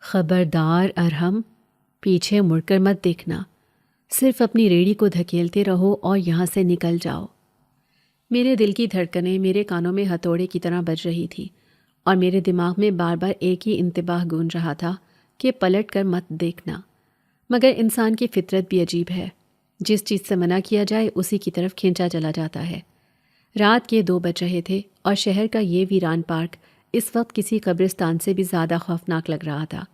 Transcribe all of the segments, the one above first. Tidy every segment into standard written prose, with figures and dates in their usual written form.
خبردار ارحم، پیچھے مڑ کر مت دیکھنا، صرف اپنی ریڑھی کو دھکیلتے رہو اور یہاں سے نکل جاؤ۔ میرے دل کی دھڑکنیں میرے کانوں میں ہتھوڑے کی طرح بج رہی تھی اور میرے دماغ میں بار بار ایک ہی انتباہ گونج رہا تھا کہ پلٹ کر مت دیکھنا۔ مگر انسان کی فطرت بھی عجیب ہے، جس چیز سے منع کیا جائے اسی کی طرف کھینچا چلا جاتا ہے۔ رات کے 2 بج رہے تھے اور شہر کا یہ ویران پارک اس وقت کسی قبرستان سے بھی زیادہ خوفناک لگ رہا تھا۔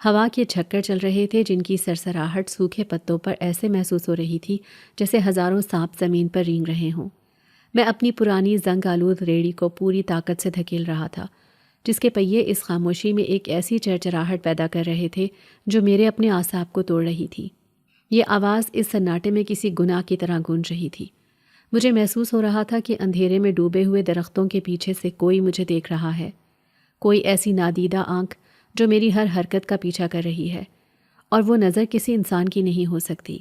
ہوا کے جھکر چل رہے تھے جن کی سرسراہٹ سوکھے پتوں پر ایسے محسوس ہو رہی تھی جیسے ہزاروں سانپ زمین پر رینگ رہے ہوں۔ میں اپنی پرانی زنگ آلود ریڑھی کو پوری طاقت سے دھکیل رہا تھا، جس کے پہیے اس خاموشی میں ایک ایسی چرچراہٹ پیدا کر رہے تھے جو میرے اپنے اعصاب کو توڑ رہی تھی۔ یہ آواز اس سناٹے میں کسی گناہ کی طرح گونج رہی تھی۔ مجھے محسوس ہو رہا تھا کہ اندھیرے میں ڈوبے ہوئے درختوں کے پیچھے سے کوئی مجھے دیکھ رہا ہے، کوئی ایسی نادیدہ آنکھ جو میری ہر حرکت کا پیچھا کر رہی ہے، اور وہ نظر کسی انسان کی نہیں ہو سکتی،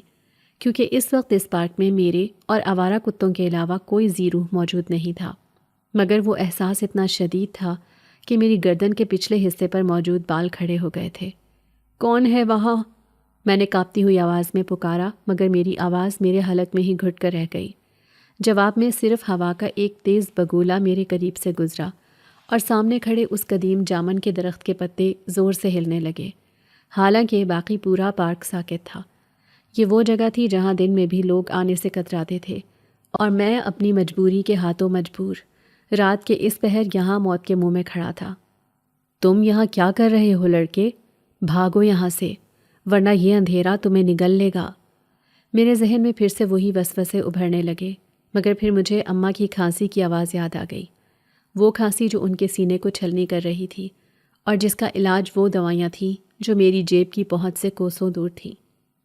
کیونکہ اس وقت اس پارک میں میرے اور آوارہ کتوں کے علاوہ کوئی ذی روح موجود نہیں تھا۔ مگر وہ احساس اتنا شدید تھا کہ میری گردن کے پچھلے حصے پر موجود بال کھڑے ہو گئے تھے۔ کون ہے وہاں؟ میں نے کانپتی ہوئی آواز میں پکارا، مگر میری آواز میرے حلق میں ہی گھٹ کر رہ گئی۔ جواب میں صرف ہوا کا ایک تیز بگولا میرے قریب سے گزرا اور سامنے کھڑے اس قدیم جامن کے درخت کے پتے زور سے ہلنے لگے، حالانکہ باقی پورا پارک ساکت تھا۔ یہ وہ جگہ تھی جہاں دن میں بھی لوگ آنے سے کتراتے تھے، اور میں اپنی مجبوری کے ہاتھوں مجبور رات کے اس پہر یہاں موت کے منہ میں کھڑا تھا۔ تم یہاں کیا کر رہے ہو لڑکے؟ بھاگو یہاں سے، ورنہ یہ اندھیرا تمہیں نگل لے گا۔ میرے ذہن میں پھر سے وہی وسوسے ابھرنے لگے، مگر پھر مجھے اماں کی کھانسی کی آواز یاد آ گئی، وہ کھانسی جو ان کے سینے کو چھلنی کر رہی تھی اور جس کا علاج وہ دوائیاں تھیں جو میری جیب کی پہنچ سے کوسوں دور تھیں۔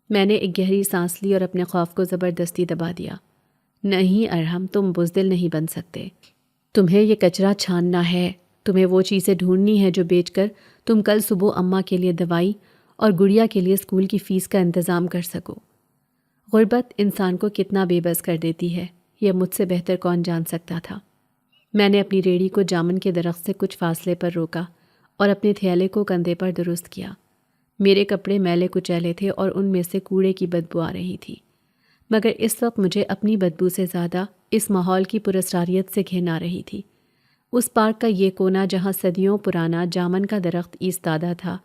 میں نے ایک گہری سانس لی اور اپنے خوف کو زبردستی دبا دیا۔ نہیں ارحم، تم بزدل نہیں بن سکتے، تمہیں یہ کچرا چھاننا ہے، تمہیں وہ چیزیں ڈھونڈنی ہے جو بیچ کر تم کل صبح اماں کے لیے دوائی اور گڑیا کے لیے اسکول کی فیس کا انتظام کر سکو۔ غربت انسان کو کتنا بے بس کر دیتی ہے، یہ مجھ سے بہتر کون جان سکتا تھا۔ میں نے اپنی ریڑھی کو جامن کے درخت سے کچھ فاصلے پر روکا اور اپنے تھیلے کو کندھے پر درست کیا۔ میرے کپڑے میلے کچیلے تھے اور ان میں سے کوڑے کی بدبو آ رہی تھی، مگر اس وقت مجھے اپنی بدبو سے زیادہ اس ماحول کی پراسراریت سے گھن آ رہی تھی۔ اس پارک کا یہ کونا جہاں صدیوں پرانا جامن کا درخت ایستادہ تھا،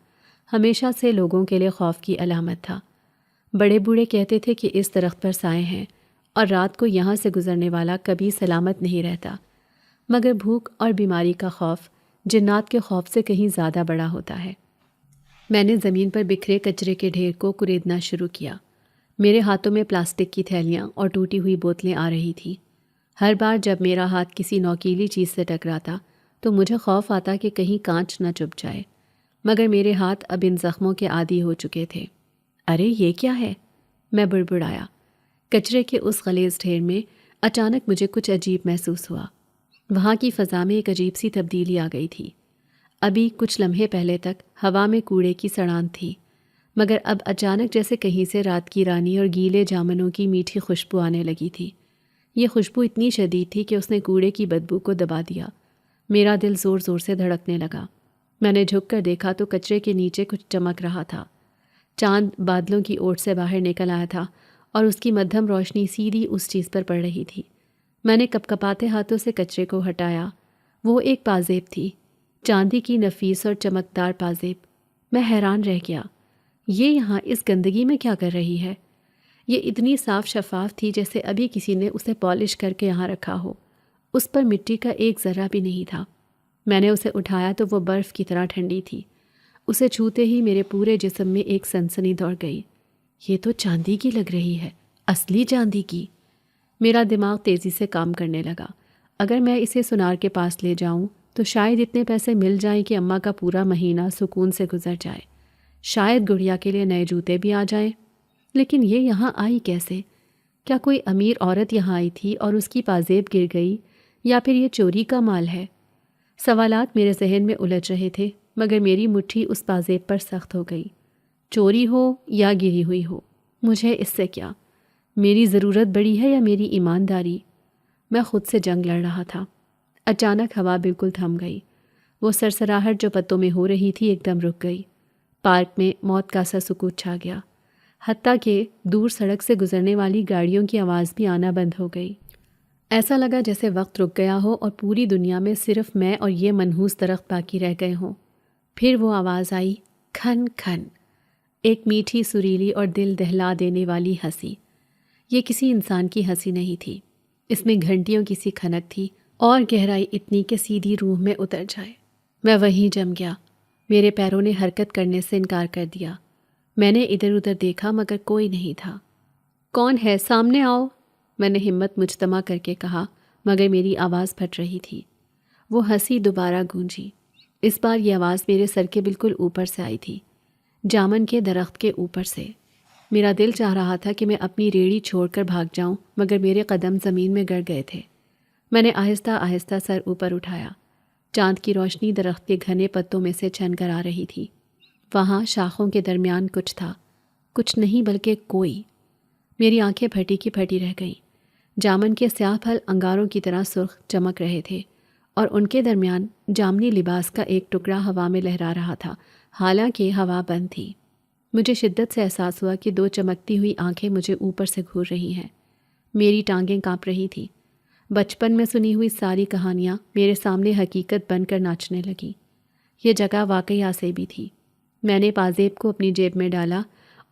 ہمیشہ سے لوگوں کے لیے خوف کی علامت تھا۔ بڑے بوڑھے کہتے تھے کہ اس درخت پر سائے ہیں اور رات کو یہاں سے گزرنے والا کبھی سلامت نہیں رہتا، مگر بھوک اور بیماری کا خوف جنات کے خوف سے کہیں زیادہ بڑا ہوتا ہے۔ میں نے زمین پر بکھرے کچرے کے ڈھیر کو کریدنا شروع کیا۔ میرے ہاتھوں میں پلاسٹک کی تھیلیاں اور ٹوٹی ہوئی بوتلیں آ رہی تھیں۔ ہر بار جب میرا ہاتھ کسی نوکیلی چیز سے ٹکراتا تو مجھے خوف آتا کہ کہیں کانچ نہ چبھ جائے، مگر میرے ہاتھ اب ان زخموں کے عادی ہو چکے تھے۔ ارے یہ کیا ہے؟ میں بڑبڑایا۔ کچرے کے اس غلیظ ڈھیر میں اچانک مجھے کچھ عجیب محسوس ہوا۔ وہاں کی فضا میں ایک عجیب سی تبدیلی آ گئی تھی۔ ابھی کچھ لمحے پہلے تک ہوا میں کوڑے کی سڑان تھی، مگر اب اچانک جیسے کہیں سے رات کی رانی اور گیلے جامنوں کی میٹھی خوشبو آنے لگی تھی۔ یہ خوشبو اتنی شدید تھی کہ اس نے کوڑے کی بدبو کو دبا دیا۔ میرا دل زور زور سے دھڑکنے لگا۔ میں نے جھک کر دیکھا تو کچرے کے نیچے کچھ چمک رہا تھا۔ چاند بادلوں کی اوٹ سے باہر نکل آیا تھا اور اس کی مدھم روشنی سیدھی اس چیز پر پڑ رہی تھی۔ میں نے کپکپاتے ہاتھوں سے کچرے کو ہٹایا۔ وہ ایک پازیب تھی، چاندی کی نفیس اور چمکدار پازیب۔ میں حیران رہ گیا، یہ یہاں اس گندگی میں کیا کر رہی ہے؟ یہ اتنی صاف شفاف تھی جیسے ابھی کسی نے اسے پالش کر کے یہاں رکھا ہو۔ اس پر مٹی کا ایک ذرہ بھی نہیں تھا۔ میں نے اسے اٹھایا تو وہ برف کی طرح ٹھنڈی تھی۔ اسے چھوتے ہی میرے پورے جسم میں ایک سنسنی دوڑ گئی۔ یہ تو چاندی کی لگ رہی ہے، اصلی چاندی کی۔ میرا دماغ تیزی سے کام کرنے لگا۔ اگر میں اسے سونار کے پاس لے جاؤں تو شاید اتنے پیسے مل جائیں کہ اماں کا پورا مہینہ سکون سے گزر جائے۔ شاید گڑیا کے لیے نئے جوتے بھی آ جائیں۔ لیکن یہ یہاں آئی کیسے؟ کیا کوئی امیر عورت یہاں آئی تھی اور اس کی پازیب گر گئی، یا پھر یہ چوری کا مال ہے؟ سوالات میرے ذہن میں الجھ رہے تھے، مگر میری مٹھی اس پازیب پر سخت ہو گئی۔ چوری ہو یا گری ہوئی ہو، مجھے اس سے کیا؟ میری ضرورت بڑی ہے یا میری ایمانداری؟ میں خود سے جنگ لڑ رہا تھا۔ اچانک ہوا بالکل تھم گئی۔ وہ سرسراہٹ جو پتوں میں ہو رہی تھی ایک دم رک گئی۔ پارک میں موت کا سا سکوت چھا گیا، حتیٰ کہ دور سڑک سے گزرنے والی گاڑیوں کی آواز بھی آنا بند ہو گئی۔ ایسا لگا جیسے وقت رک گیا ہو اور پوری دنیا میں صرف میں اور یہ منحوس درخت باقی رہ گئے ہوں۔ پھر وہ آواز آئی، کھن کھن، ایک میٹھی سریلی اور دل دہلا دینے والی ہنسی۔ یہ کسی انسان کی ہنسی نہیں تھی، اس میں گھنٹیوں کی سی کھنک تھی اور گہرائی اتنی کہ سیدھی روح میں اتر جائے۔ میں وہیں جم گیا، میرے پیروں نے حرکت کرنے سے انکار کر دیا۔ میں نے ادھر ادھر دیکھا مگر کوئی نہیں تھا۔ کون ہے؟ سامنے آؤ، میں نے ہمت مجتمع کر کے کہا، مگر میری آواز پھٹ رہی تھی۔ وہ ہنسی دوبارہ گونجی، اس بار یہ آواز میرے سر کے بالکل اوپر سے آئی تھی، جامن کے درخت کے اوپر سے۔ میرا دل چاہ رہا تھا کہ میں اپنی ریڑھی چھوڑ کر بھاگ جاؤں، مگر میرے قدم زمین میں گڑ گئے تھے۔ میں نے آہستہ آہستہ سر اوپر اٹھایا۔ چاند کی روشنی درخت کے گھنے پتوں میں سے چھن کر آ رہی تھی۔ وہاں شاخوں کے درمیان کچھ تھا، کچھ نہیں بلکہ کوئی۔ میری آنکھیں پھٹی کی پھٹی رہ گئیں۔ جامن کے سیاہ پھل انگاروں کی طرح سرخ چمک رہے تھے اور ان کے درمیان جامنی لباس کا ایک ٹکڑا ہوا میں لہرا رہا تھا، حالانکہ ہوا بند تھی۔ مجھے شدت سے احساس ہوا کہ دو چمکتی ہوئی آنکھیں مجھے اوپر سے گھور رہی ہیں۔ میری ٹانگیں کانپ رہی تھیں۔ بچپن میں سنی ہوئی ساری کہانیاں میرے سامنے حقیقت بن کر ناچنے لگیں۔ یہ جگہ واقعی آسیبی تھی۔ میں نے پازیب کو اپنی جیب میں ڈالا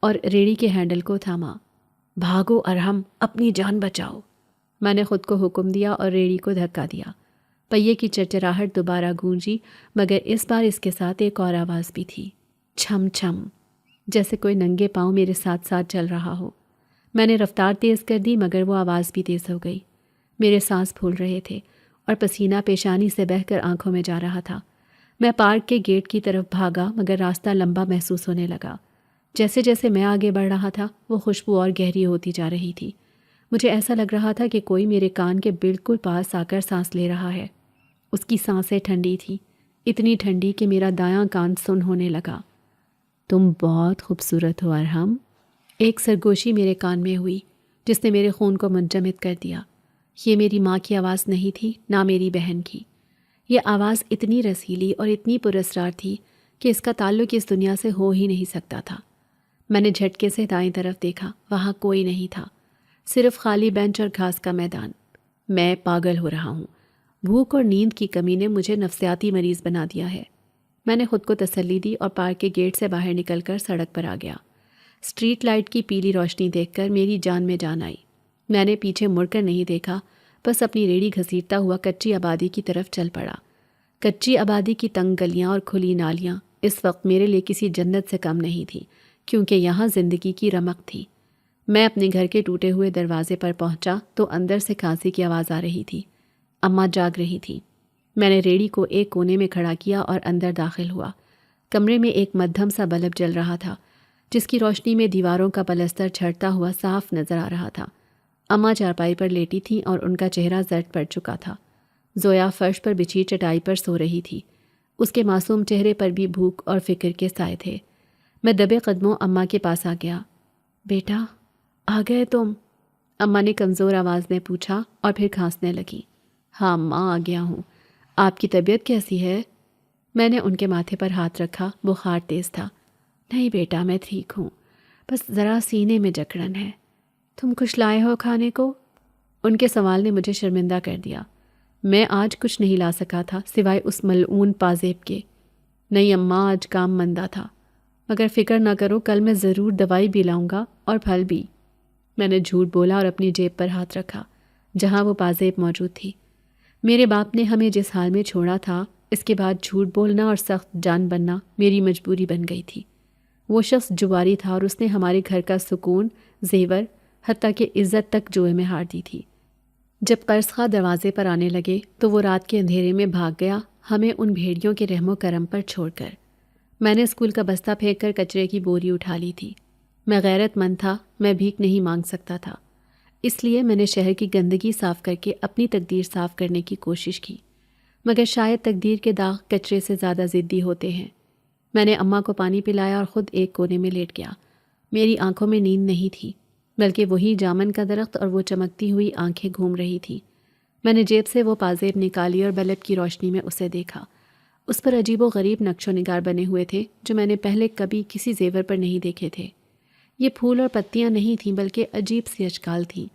اور ریڑھی کے ہینڈل کو تھاما۔ بھاگو ارحم، اپنی جان بچاؤ، میں نے خود کو حکم دیا اور ریڑھی کو دھکا دیا۔ پہیے کی چرچراہٹ دوبارہ گونجی، مگر اس بار اس کے ساتھ ایک اور آواز بھی تھی، چھم چھم، جیسے کوئی ننگے پاؤں میرے ساتھ ساتھ چل رہا ہو۔ میں نے رفتار تیز کر دی مگر وہ آواز بھی تیز ہو گئی۔ میرے سانس پھول رہے تھے اور پسینہ پیشانی سے بہہ کر آنکھوں میں جا رہا تھا۔ میں پارک کے گیٹ کی طرف بھاگا مگر راستہ لمبا محسوس ہونے لگا۔ جیسے جیسے میں آگے بڑھ رہا تھا وہ خوشبو اور گہری ہوتی جا رہی تھی۔ مجھے ایسا لگ رہا تھا کہ کوئی میرے کان کے بالکل پاس آ کر سانس لے رہا ہے۔ اس کی سانسیں ٹھنڈی تھیں، اتنی ٹھنڈی کہ میرا دایاں کان سن ہونے لگا۔ تم بہت خوبصورت ہو ارحم، ایک سرگوشی میرے کان میں ہوئی جس نے میرے خون کو منجمد کر دیا۔ یہ میری ماں کی آواز نہیں تھی، نہ میری بہن کی۔ یہ آواز اتنی رسیلی اور اتنی پراسرار تھی کہ اس کا تعلق اس دنیا سے ہو ہی نہیں سکتا تھا۔ میں نے جھٹکے سے دائیں طرف دیکھا، وہاں کوئی نہیں تھا، صرف خالی بینچ اور گھاس کا میدان۔ میں پاگل ہو رہا ہوں، بھوک اور نیند کی کمی نے مجھے نفسیاتی مریض بنا دیا ہے۔ میں نے خود کو تسلی دی اور پارک کے گیٹ سے باہر نکل کر سڑک پر آ گیا۔ اسٹریٹ لائٹ کی پیلی روشنی دیکھ کر میری جان میں جان آئی۔ میں نے پیچھے مڑ کر نہیں دیکھا، بس اپنی ریڑھی گھسیٹتا ہوا کچی آبادی کی طرف چل پڑا۔ کچی آبادی کی تنگ گلیاں اور کھلی نالیاں اس وقت میرے لیے کسی جنت سے کم نہیں تھی، کیونکہ یہاں زندگی کی رمق تھی۔ میں اپنے گھر کے ٹوٹے ہوئے دروازے پر پہنچا تو اندر سے کھانسی کی آواز آ رہی تھی۔ اماں جاگ رہی تھی۔ میں نے ریڑھی کو ایک کونے میں کھڑا کیا اور اندر داخل ہوا۔ کمرے میں ایک مدھم سا بلب جل رہا تھا، جس کی روشنی میں دیواروں کا پلستر جھڑتا ہوا صاف نظر آ رہا تھا۔ اماں چارپائی پر لیٹی تھیں اور ان کا چہرہ زرد پڑ چکا تھا۔ زویا فرش پر بچھی چٹائی پر سو رہی تھی۔ اس کے معصوم چہرے پر بھی بھوک اور فکر کے سائے تھے۔ میں دبے قدموں اماں کے پاس آ گیا۔ بیٹا، آ گئے تم؟ اماں نے کمزور آواز میں پوچھا اور پھر کھانسنے لگی۔ ہاں اماں، آ گیا ہوں۔ آپ کی طبیعت کیسی ہے؟ میں نے ان کے ماتھے پر ہاتھ رکھا، بخار تیز تھا۔ نہیں بیٹا، میں ٹھیک ہوں، بس ذرا سینے میں جکڑن ہے۔ تم کچھ لائے ہو کھانے کو؟ ان کے سوال نے مجھے شرمندہ کر دیا۔ میں آج کچھ نہیں لا سکا تھا سوائے اس ملعون پازیب کے۔ نہیں اماں، آج کام مندہ تھا، مگر فکر نہ کرو، کل میں ضرور دوائی بھی لاؤں گا اور پھل بھی۔ میں نے جھوٹ بولا اور اپنی جیب پر ہاتھ رکھا جہاں وہ پازیب موجود تھی۔ میرے باپ نے ہمیں جس حال میں چھوڑا تھا، اس کے بعد جھوٹ بولنا اور سخت جان بننا میری مجبوری بن گئی تھی۔ وہ شخص جواری تھا اور اس نے ہمارے گھر کا سکون، زیور، حتیٰ کہ عزت تک جوئے میں ہار دی تھی۔ جب قرض خواہ دروازے پر آنے لگے تو وہ رات کے اندھیرے میں بھاگ گیا، ہمیں ان بھیڑیوں کے رحم و کرم پر چھوڑ کر۔ میں نے اسکول کا بستہ پھینک کر کچرے کی بوری اٹھا لی تھی۔ میں غیرت مند تھا، میں بھیک نہیں مانگ سکتا تھا، اس لیے میں نے شہر کی گندگی صاف کر کے اپنی تقدیر صاف کرنے کی کوشش کی، مگر شاید تقدیر کے داغ کچرے سے زیادہ ضدی ہوتے ہیں۔ میں نے اماں کو پانی پلایا اور خود ایک کونے میں لیٹ گیا۔ میری آنکھوں میں نیند نہیں تھی، بلکہ وہی جامن کا درخت اور وہ چمکتی ہوئی آنکھیں گھوم رہی تھیں۔ میں نے جیب سے وہ پازیب نکالی اور بلب کی روشنی میں اسے دیکھا۔ اس پر عجیب و غریب نقش و نگار بنے ہوئے تھے جو میں نے پہلے کبھی کسی زیور پر نہیں دیکھے تھے۔ یہ پھول اور پتیاں نہیں تھیں بلکہ عجیب سی اشکال تھیں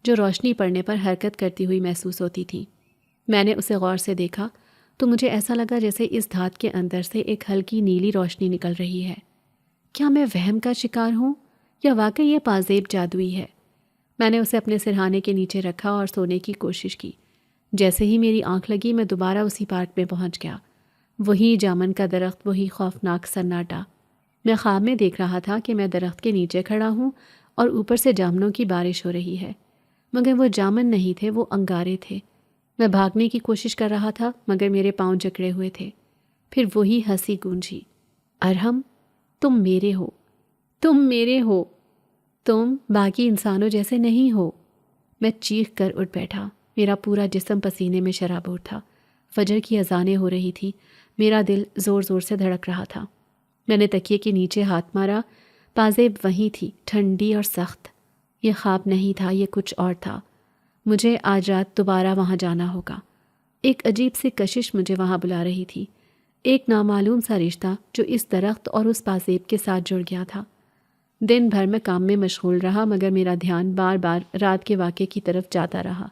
جو روشنی پڑنے پر حرکت کرتی ہوئی محسوس ہوتی تھیں۔ میں نے اسے غور سے دیکھا تو مجھے ایسا لگا جیسے اس دھات کے اندر سے ایک ہلکی نیلی روشنی نکل رہی ہے۔ کیا میں وہم کا شکار ہوں یا واقعی یہ پازیب جادوئی ہے؟ میں نے اسے اپنے سرہانے کے نیچے رکھا اور سونے کی کوشش کی۔ جیسے ہی میری آنکھ لگی میں دوبارہ اسی پارک میں پہنچ گیا۔ وہی جامن کا درخت، وہی خوفناک سناٹا۔ میں خواب میں دیکھ رہا تھا کہ میں درخت کے نیچے کھڑا ہوں اور اوپر سے جامنوں کی بارش ہو رہی ہے، مگر وہ جامن نہیں تھے، وہ انگارے تھے۔ میں بھاگنے کی کوشش کر رہا تھا مگر میرے پاؤں جکڑے ہوئے تھے۔ پھر وہی ہنسی گونجی، ارحم تم میرے ہو، تم میرے ہو، تم باقی انسانوں جیسے نہیں ہو۔ میں چیخ کر اٹھ بیٹھا، میرا پورا جسم پسینے میں شرابور تھا۔ فجر کی اذانیں ہو رہی تھی، میرا دل زور زور سے دھڑک رہا تھا۔ میں نے تکیے کے نیچے ہاتھ مارا، پازیب وہیں تھی، ٹھنڈی اور سخت۔ یہ خواب نہیں تھا، یہ کچھ اور تھا۔ مجھے آج رات دوبارہ وہاں جانا ہوگا۔ ایک عجیب سی کشش مجھے وہاں بلا رہی تھی، ایک نامعلوم سا رشتہ جو اس درخت اور اس پازیب کے ساتھ جڑ گیا تھا۔ دن بھر میں کام میں مشغول رہا مگر میرا دھیان بار بار رات کے واقعے کی طرف جاتا رہا۔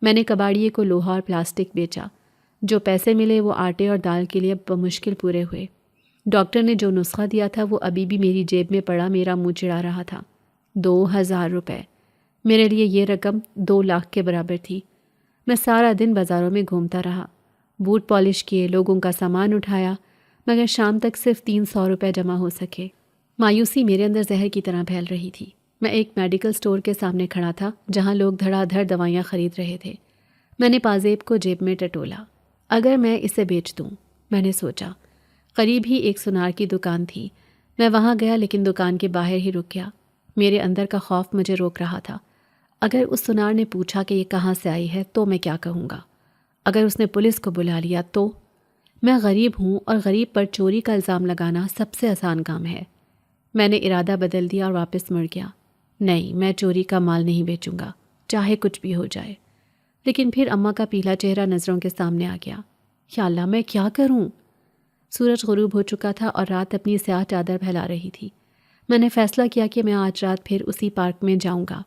میں نے کباڑیے کو لوہا اور پلاسٹک بیچا۔ جو پیسے ملے وہ آٹے اور دال کے لیے بمشکل پورے ہوئے۔ ڈاکٹر نے جو نسخہ دیا تھا وہ ابھی بھی میری جیب میں پڑا میرا منہ چڑھا رہا تھا۔ 2000 روپے، میرے لیے یہ رقم 2 لاکھ کے برابر تھی۔ میں سارا دن بازاروں میں گھومتا رہا، بوٹ پالش کیے، لوگوں کا سامان اٹھایا، مگر شام تک صرف 300 روپے جمع ہو سکے۔ مایوسی میرے اندر زہر کی طرح پھیل رہی تھی۔ میں ایک میڈیکل سٹور کے سامنے کھڑا تھا جہاں لوگ دھڑا دھڑ دوائیاں خرید رہے تھے۔ میں نے پازیب کو جیب میں ٹٹولا۔ اگر میں اسے بیچ دوں، میں نے سوچا۔ قریب ہی ایک سونار کی دکان تھی۔ میں وہاں گیا لیکن دکان کے باہر ہی رک گیا۔ میرے اندر کا خوف مجھے روک رہا تھا۔ اگر اس سونار نے پوچھا کہ یہ کہاں سے آئی ہے تو میں کیا کہوں گا؟ اگر اس نے پولیس کو بلا لیا تو؟ میں غریب ہوں اور غریب پر چوری کا الزام لگانا سب سے آسان کام ہے۔ میں نے ارادہ بدل دیا اور واپس مڑ گیا۔ نہیں، میں چوری کا مال نہیں بیچوں گا، چاہے کچھ بھی ہو جائے۔ لیکن پھر اماں کا پیلا چہرہ نظروں کے سامنے آ گیا۔ یا اللہ، میں کیا کروں؟ سورج غروب ہو چکا تھا اور رات اپنی سیاہ چادر پھیلا رہی تھی۔ میں نے فیصلہ کیا کہ میں آج رات پھر اسی پارک میں جاؤں گا۔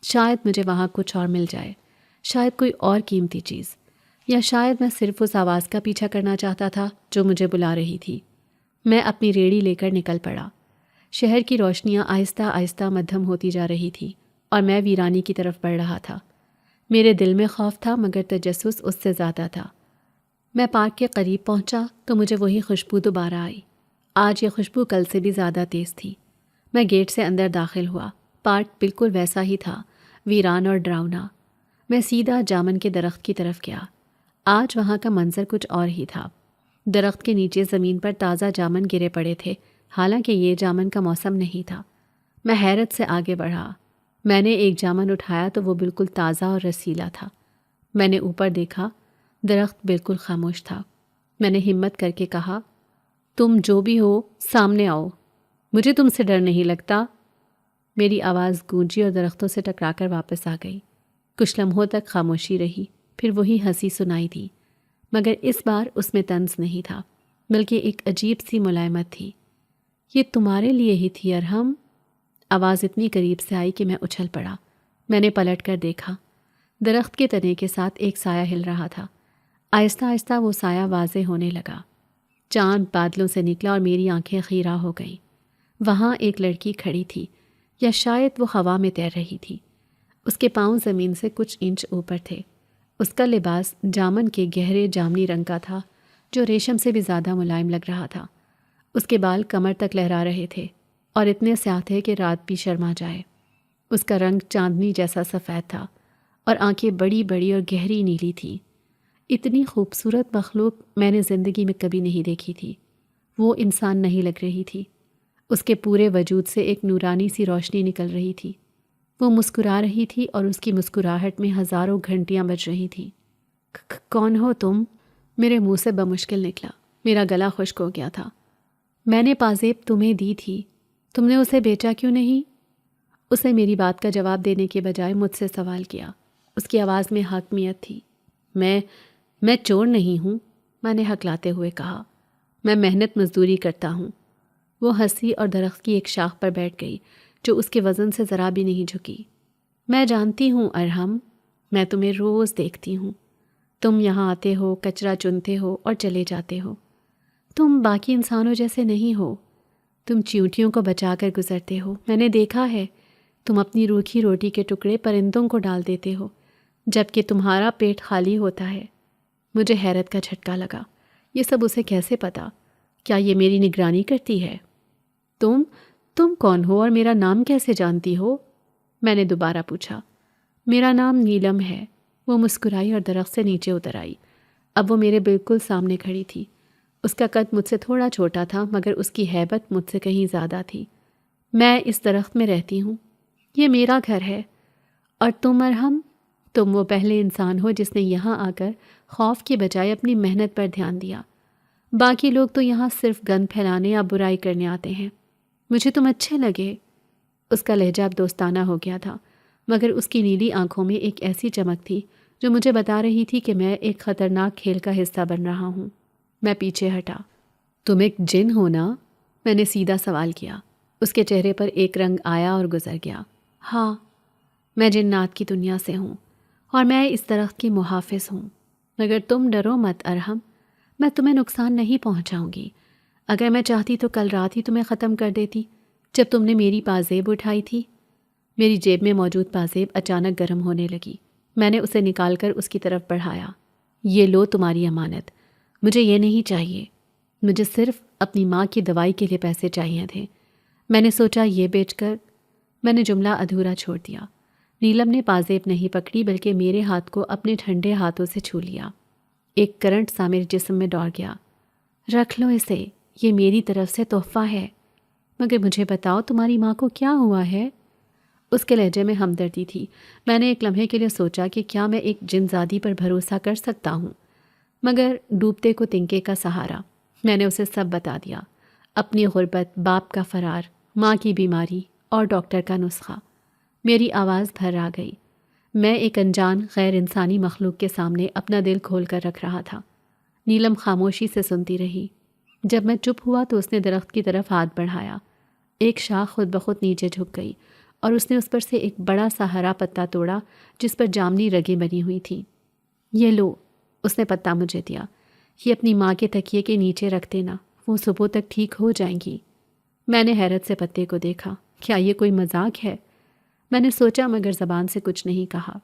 شاید مجھے وہاں کچھ اور مل جائے، شاید کوئی اور قیمتی چیز، یا شاید میں صرف اس آواز کا پیچھا کرنا چاہتا تھا جو مجھے بلا رہی تھی۔ میں اپنی ریڑھی لے کر نکل پڑا۔ شہر کی روشنیاں آہستہ آہستہ مدھم ہوتی جا رہی تھی اور میں ویرانی کی طرف بڑھ رہا تھا۔ میرے دل میں خوف تھا مگر تجسس اس سے زیادہ تھا۔ میں پارک کے قریب پہنچا تو مجھے وہی خوشبو دوبارہ آئی۔ آج یہ خوشبو کل سے بھی زیادہ تیز تھی۔ میں گیٹ سے اندر داخل ہوا۔ پارک بالکل ویسا ہی تھا، ویران اور ڈراؤنا۔ میں سیدھا جامن کے درخت کی طرف گیا۔ آج وہاں کا منظر کچھ اور ہی تھا۔ درخت کے نیچے زمین پر تازہ جامن گرے پڑے تھے، حالانکہ یہ جامن کا موسم نہیں تھا۔ میں حیرت سے آگے بڑھا۔ میں نے ایک جامن اٹھایا تو وہ بالکل تازہ اور رسیلا تھا۔ میں نے اوپر دیکھا، درخت بالکل خاموش تھا۔ میں نے ہمت کر کے کہا، تم جو بھی ہو سامنے آؤ، مجھے تم سے ڈر نہیں لگتا۔ میری آواز گونجی اور درختوں سے ٹکرا کر واپس آ گئی۔ کچھ لمحوں تک خاموشی رہی، پھر وہی ہنسی سنائی دی، مگر اس بار اس میں طنز نہیں تھا بلکہ ایک عجیب سی ملائمت تھی۔ یہ تمہارے لیے ہی تھی ارحم؟ آواز اتنی قریب سے آئی کہ میں اچھل پڑا۔ میں نے پلٹ کر دیکھا، درخت کے تنے کے ساتھ ایک سایہ ہل رہا تھا۔ آہستہ آہستہ وہ سایہ واضح ہونے لگا۔ چاند بادلوں سے نکلا اور میری آنکھیں خیرہ ہو گئیں۔ وہاں ایک لڑکی کھڑی تھی، یا شاید وہ ہوا میں تیر رہی تھی۔ اس کے پاؤں زمین سے کچھ انچ اوپر تھے۔ اس کا لباس جامن کے گہرے جامنی رنگ کا تھا جو ریشم سے بھی زیادہ ملائم لگ رہا تھا۔ اس کے بال کمر تک لہرا رہے تھے اور اتنے سیاہ تھے کہ رات بھی شرما جائے۔ اس کا رنگ چاندنی جیسا سفید تھا اور آنکھیں بڑی بڑی اور گہری نیلی تھیں۔ اتنی خوبصورت مخلوق میں نے زندگی میں کبھی نہیں دیکھی تھی۔ وہ انسان نہیں لگ رہی تھی۔ اس کے پورے وجود سے ایک نورانی سی روشنی نکل رہی تھی۔ وہ مسکرا رہی تھی اور اس کی مسکراہٹ میں ہزاروں گھنٹیاں بج رہی تھیں۔ کون ہو تم؟ میرے منہ سے بمشکل نکلا۔ میرا گلا خشک ہو گیا تھا۔ میں نے پازیب تمہیں دی تھی، تم نے اسے بیچا کیوں نہیں؟ اسے میری بات کا جواب دینے کے بجائے مجھ سے سوال کیا۔ اس کی آواز میں حاکمیت تھی۔ میں چور نہیں ہوں، میں نے ہکلاتے ہوئے کہا۔ میں محنت مزدوری کرتا ہوں۔ وہ ہنسی اور درخت کی ایک شاخ پر بیٹھ گئی جو اس کے وزن سے ذرا بھی نہیں جھکی۔ میں جانتی ہوں ارحم، میں تمہیں روز دیکھتی ہوں۔ تم یہاں آتے ہو، کچرا چنتے ہو اور چلے جاتے ہو۔ تم باقی انسانوں جیسے نہیں ہو۔ تم چیونٹیوں کو بچا کر گزرتے ہو۔ میں نے دیکھا ہے، تم اپنی روکھی روٹی کے ٹکڑے پرندوں کو ڈال دیتے ہو جبکہ تمہارا پیٹ خالی ہوتا ہے۔ مجھے حیرت کا جھٹکا لگا۔ یہ سب اسے کیسے پتا؟ کیا یہ میری نگرانی کرتی ہے؟ تم کون ہو اور میرا نام کیسے جانتی ہو؟ میں نے دوبارہ پوچھا۔ میرا نام نیلم ہے۔ وہ مسکرائی اور درخت سے نیچے اتر آئی۔ اب وہ میرے بالکل سامنے کھڑی تھی۔ اس کا قد مجھ سے تھوڑا چھوٹا تھا مگر اس کی ہیبت مجھ سے کہیں زیادہ تھی۔ میں اس درخت میں رہتی ہوں، یہ میرا گھر ہے۔ اور تم ارحم، تم وہ پہلے انسان ہو جس نے یہاں آ کر خوف کے بجائے اپنی محنت پر دھیان دیا۔ باقی لوگ تو یہاں صرف گند پھیلانے یا برائی کرنے آتے ہیں۔ مجھے تم اچھے لگے۔ اس کا لہجہ اب دوستانہ ہو گیا تھا مگر اس کی نیلی آنکھوں میں ایک ایسی چمک تھی جو مجھے بتا رہی تھی کہ میں ایک خطرناک کھیل کا حصہ بن رہا ہوں۔ میں پیچھے ہٹا۔ تم ایک جن ہو نا؟ میں نے سیدھا سوال کیا۔ اس کے چہرے پر ایک رنگ آیا اور گزر گیا۔ ہاں، میں جنات کی دنیا سے ہوں اور میں اس درخت کی محافظ ہوں۔ مگر تم ڈرو مت ارحم، میں تمہیں نقصان نہیں پہنچاؤں گی۔ اگر میں چاہتی تو کل رات ہی تمہیں ختم کر دیتی جب تم نے میری پازیب اٹھائی تھی۔ میری جیب میں موجود پازیب اچانک گرم ہونے لگی۔ میں نے اسے نکال کر اس کی طرف بڑھایا۔ یہ لو تمہاری امانت۔ مجھے یہ نہیں چاہیے، مجھے صرف اپنی ماں کی دوائی کے لیے پیسے چاہیے تھے۔ میں نے سوچا یہ بیچ کر میں نے جملہ ادھورا چھوڑ دیا۔ نیلم نے پازیب نہیں پکڑی بلکہ میرے ہاتھ کو اپنے ٹھنڈے ہاتھوں سے چھو لیا۔ ایک کرنٹ سا میرے جسم میں دوڑ گیا۔ رکھ لو اسے، یہ میری طرف سے تحفہ ہے۔ مگر مجھے بتاؤ تمہاری ماں کو کیا ہوا ہے؟ اس کے لہجے میں ہمدردی تھی۔ میں نے ایک لمحے کے لیے سوچا کہ کیا میں ایک جن زادی پر بھروسہ کر سکتا ہوں، مگر ڈوبتے کو تنکے کا سہارا۔ میں نے اسے سب بتا دیا، اپنی غربت، باپ کا فرار، ماں کی بیماری اور ڈاکٹر کا نسخہ۔ میری آواز بھر آ گئی۔ میں ایک انجان غیر انسانی مخلوق کے سامنے اپنا دل کھول کر رکھ رہا تھا۔ نیلم خاموشی سے سنتی رہی۔ جب میں چپ ہوا تو اس نے درخت کی طرف ہاتھ بڑھایا۔ ایک شاخ خود بخود نیچے جھک گئی اور اس نے اس پر سے ایک بڑا سا ہرا پتا توڑا جس پر جامنی رگیں بنی ہوئی تھیں۔ یہ لو، اس نے پتا مجھے دیا۔ یہ اپنی ماں کے تکیے کے نیچے رکھ دینا، وہ صبح تک ٹھیک ہو جائیں گی۔ میں نے حیرت سے پتے کو دیکھا۔ کیا یہ کوئی مذاق ہے؟ میں نے سوچا مگر زبان سے کچھ نہیں کہا۔